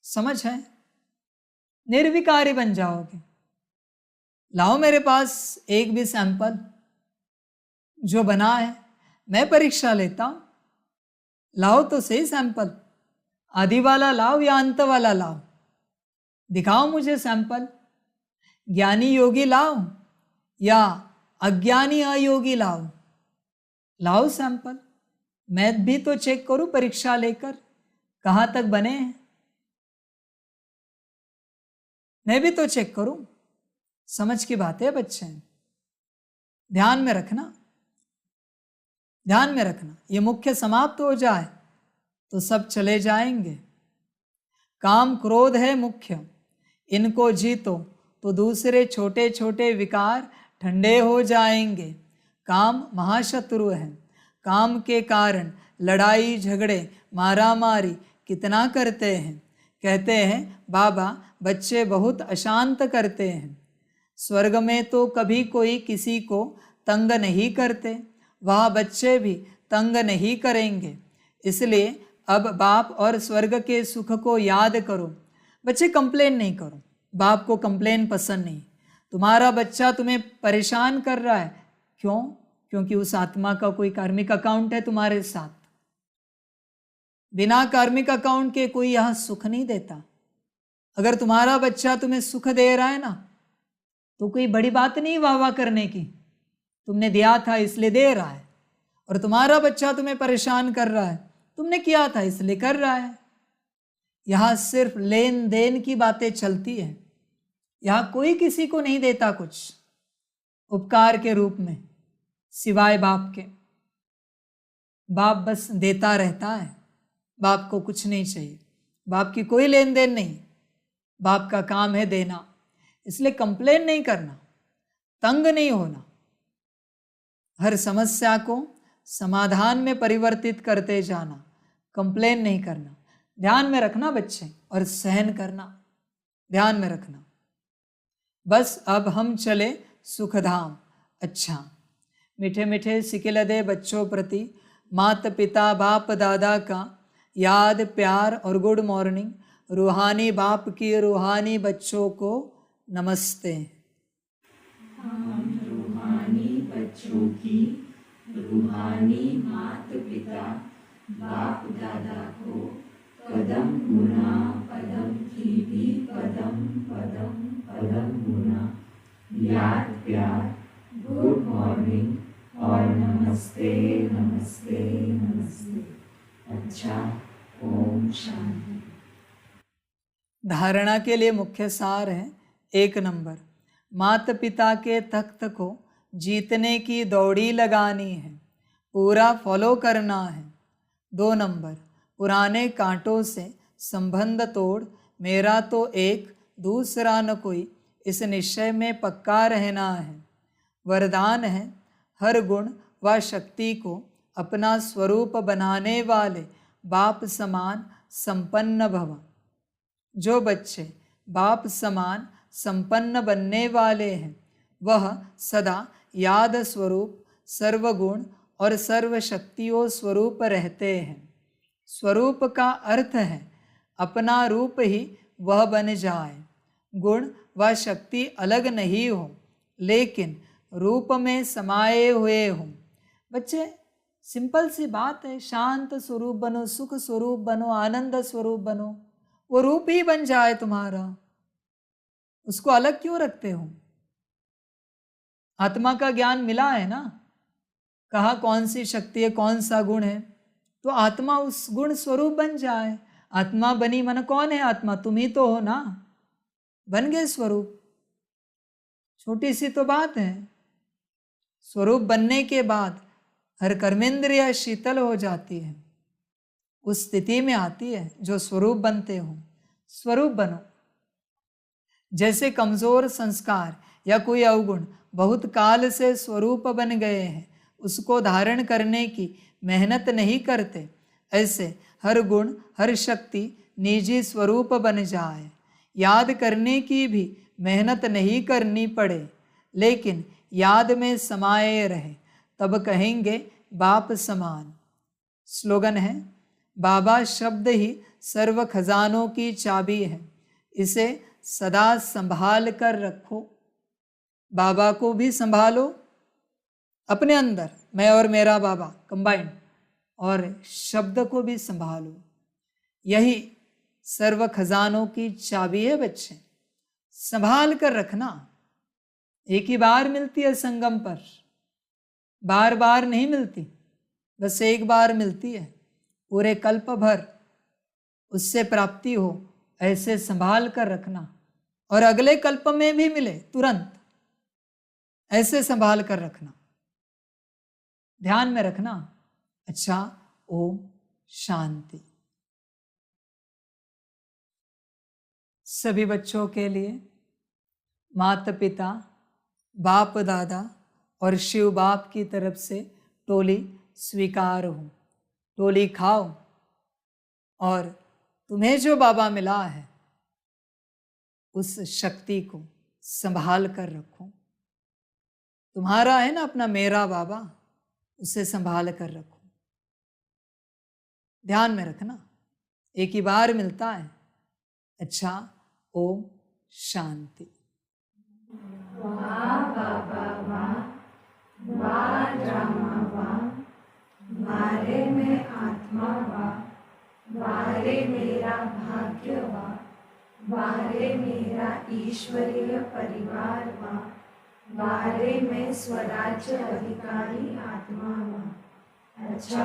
समझ है, निर्विकारी बन जाओगे। लाओ मेरे पास एक भी सैंपल जो बना है, मैं परीक्षा लेता हूं। लाओ तो सही सैंपल, आदि वाला लाओ या अंत वाला लाओ, दिखाओ मुझे सैंपल। ज्ञानी योगी लाओ या अज्ञानी अयोगी लाओ, लाओ सैंपल। मैं भी तो चेक करूं परीक्षा लेकर कहां तक बने हैं, मैं भी तो चेक करूं। समझ की बात है बच्चे, ध्यान में रखना, ध्यान में रखना। ये मुख्य समाप्त हो जाए तो सब चले जाएंगे। काम क्रोध है मुख्य, इनको जीतो तो दूसरे छोटे छोटे विकार ठंडे हो जाएंगे। काम महाशत्रु है, काम के कारण लड़ाई झगड़े मारा मारी कितना करते हैं। कहते हैं बाबा बच्चे बहुत अशांत करते हैं। स्वर्ग में तो कभी कोई किसी को तंग नहीं करते, वहाँ बच्चे भी तंग नहीं करेंगे। इसलिए अब बाप और स्वर्ग के सुख को याद करो। बच्चे कंप्लेन नहीं करो, बाप को कंप्लेन पसंद नहीं। तुम्हारा बच्चा तुम्हें परेशान कर रहा है, क्यों? क्योंकि उस आत्मा का कोई कार्मिक अकाउंट है तुम्हारे साथ। बिना कार्मिक अकाउंट के कोई यहां सुख नहीं देता। अगर तुम्हारा बच्चा तुम्हें सुख दे रहा है ना, तो कोई बड़ी बात नहीं वाह वाह करने की, तुमने दिया था इसलिए दे रहा है। और तुम्हारा बच्चा तुम्हें परेशान कर रहा है, तुमने किया था इसलिए कर रहा है। यहां सिर्फ लेन देन की बातें चलती है। यहां कोई किसी को नहीं देता कुछ उपकार के रूप में, सिवाय बाप के। बाप बस देता रहता है, बाप को कुछ नहीं चाहिए, बाप की कोई लेन देन नहीं। बाप का काम है देना। इसलिए कंप्लेन नहीं करना, तंग नहीं होना, हर समस्या को समाधान में परिवर्तित करते जाना, कंप्लेन नहीं करना। ध्यान में रखना बच्चे, और सहन करना, ध्यान में रखना। बस अब हम चले सुखधाम। अच्छा, मीठे मीठे सिकिलदे बच्चों प्रति माता पिता बाप दादा का याद, प्यार और गुड मॉर्निंग। रूहानी बाप की रूहानी बच्चों को नमस्ते। हम रूहानी बच्चों की रूहानी माता पिता बाप दादा को कदम गुना पदम की भी कदम पदम पदम गुना याद, प्यार, गुड मॉर्निंग और नमस्ते नमस्ते नमस्ते। अच्छा, ओम शांति। धारणा के लिए मुख्य सार है। 1 नंबर, माता पिता के तख्त को जीतने की दौड़ी लगानी है, पूरा फॉलो करना है। 2 नंबर, पुराने कांटों से संबंध तोड़ मेरा तो एक दूसरा न कोई, इस निश्चय में पक्का रहना है। वरदान है, हर गुण व शक्ति को अपना स्वरूप बनाने वाले बाप समान संपन्न भव। जो बच्चे बाप समान संपन्न बनने वाले हैं, वह सदा याद स्वरूप, सर्वगुण और सर्व शक्तियों स्वरूप रहते हैं। स्वरूप का अर्थ है अपना रूप ही वह बन जाए। गुण व शक्ति अलग नहीं हो, लेकिन रूप में समाये हुए हों। बच्चे, सिंपल सी बात है, शांत स्वरूप बनो, सुख स्वरूप बनो, आनंद स्वरूप बनो। वो रूप ही बन जाए तुम्हारा, उसको अलग क्यों रखते हो? आत्मा का ज्ञान मिला है ना, कहा कौन सी शक्ति है, कौन सा गुण है, तो आत्मा उस गुण स्वरूप बन जाए। आत्मा बनी मन कौन है? आत्मा तुम ही तो हो ना, बन गए स्वरूप। छोटी सी तो बात है। स्वरूप बनने के बाद हर कर्मेंद्रिय शीतल हो जाती है, उस स्थिति में आती है जो स्वरूप बनते हो। स्वरूप बनो। जैसे कमजोर संस्कार या कोई अवगुण बहुत काल से स्वरूप बन गए हैं, उसको धारण करने की मेहनत नहीं करते, ऐसे हर गुण हर शक्ति निजी स्वरूप बन जाए। याद करने की भी मेहनत नहीं करनी पड़े, लेकिन याद में समाये रहे, तब कहेंगे बाप समान। स्लोगन है, बाबा शब्द ही सर्व खजानों की चाबी है, इसे सदा संभाल कर रखो। बाबा को भी संभालो, अपने अंदर मैं और मेरा बाबा कंबाइंड, और शब्द को भी संभालो। यही सर्व खजानों की चाबी है बच्चे, संभाल कर रखना। एक ही बार मिलती है संगम पर, बार बार नहीं मिलती, बस एक बार मिलती है। पूरे कल्प भर उससे प्राप्ति हो, ऐसे संभाल कर रखना। और अगले कल्प में भी मिले तुरंत, ऐसे संभाल कर रखना, ध्यान में रखना। अच्छा, ओम शांति। सभी बच्चों के लिए माता पिता, बाप दादा और शिव बाप की तरफ से टोली स्वीकार हो। टोली खाओ, और तुम्हें जो बाबा मिला है उस शक्ति को संभाल कर रखो। तुम्हारा है ना अपना मेरा बाबा, उसे संभाल कर रखो। ध्यान में रखना, एक ही बार मिलता है। अच्छा, ओम शांति। वाह बाबा वाह, वाह ड्रामा वाह, वारे में आत्मा वाह, वारे मेरा भाग्य वाह, वारे मेरा ईश्वरीय परिवार वाह, वारे में स्वराज्य अधिकारी आत्मा वाह। अच्छा,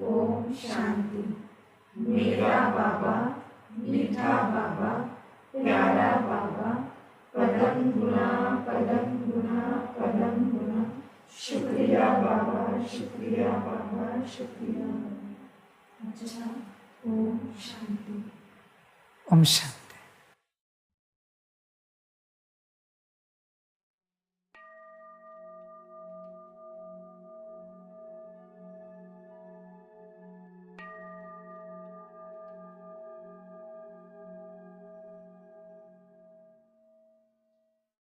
ओम शांति। मेरा बाबा, मीठा बाबा, प्यारा बाबा, पदम गुना पदम गुना पदम गुना, शुक्रिया बाबा, शुक्रिया बाबा, शुक्रिया बाबा। अच्छा, ओम शांति। ओम शांति।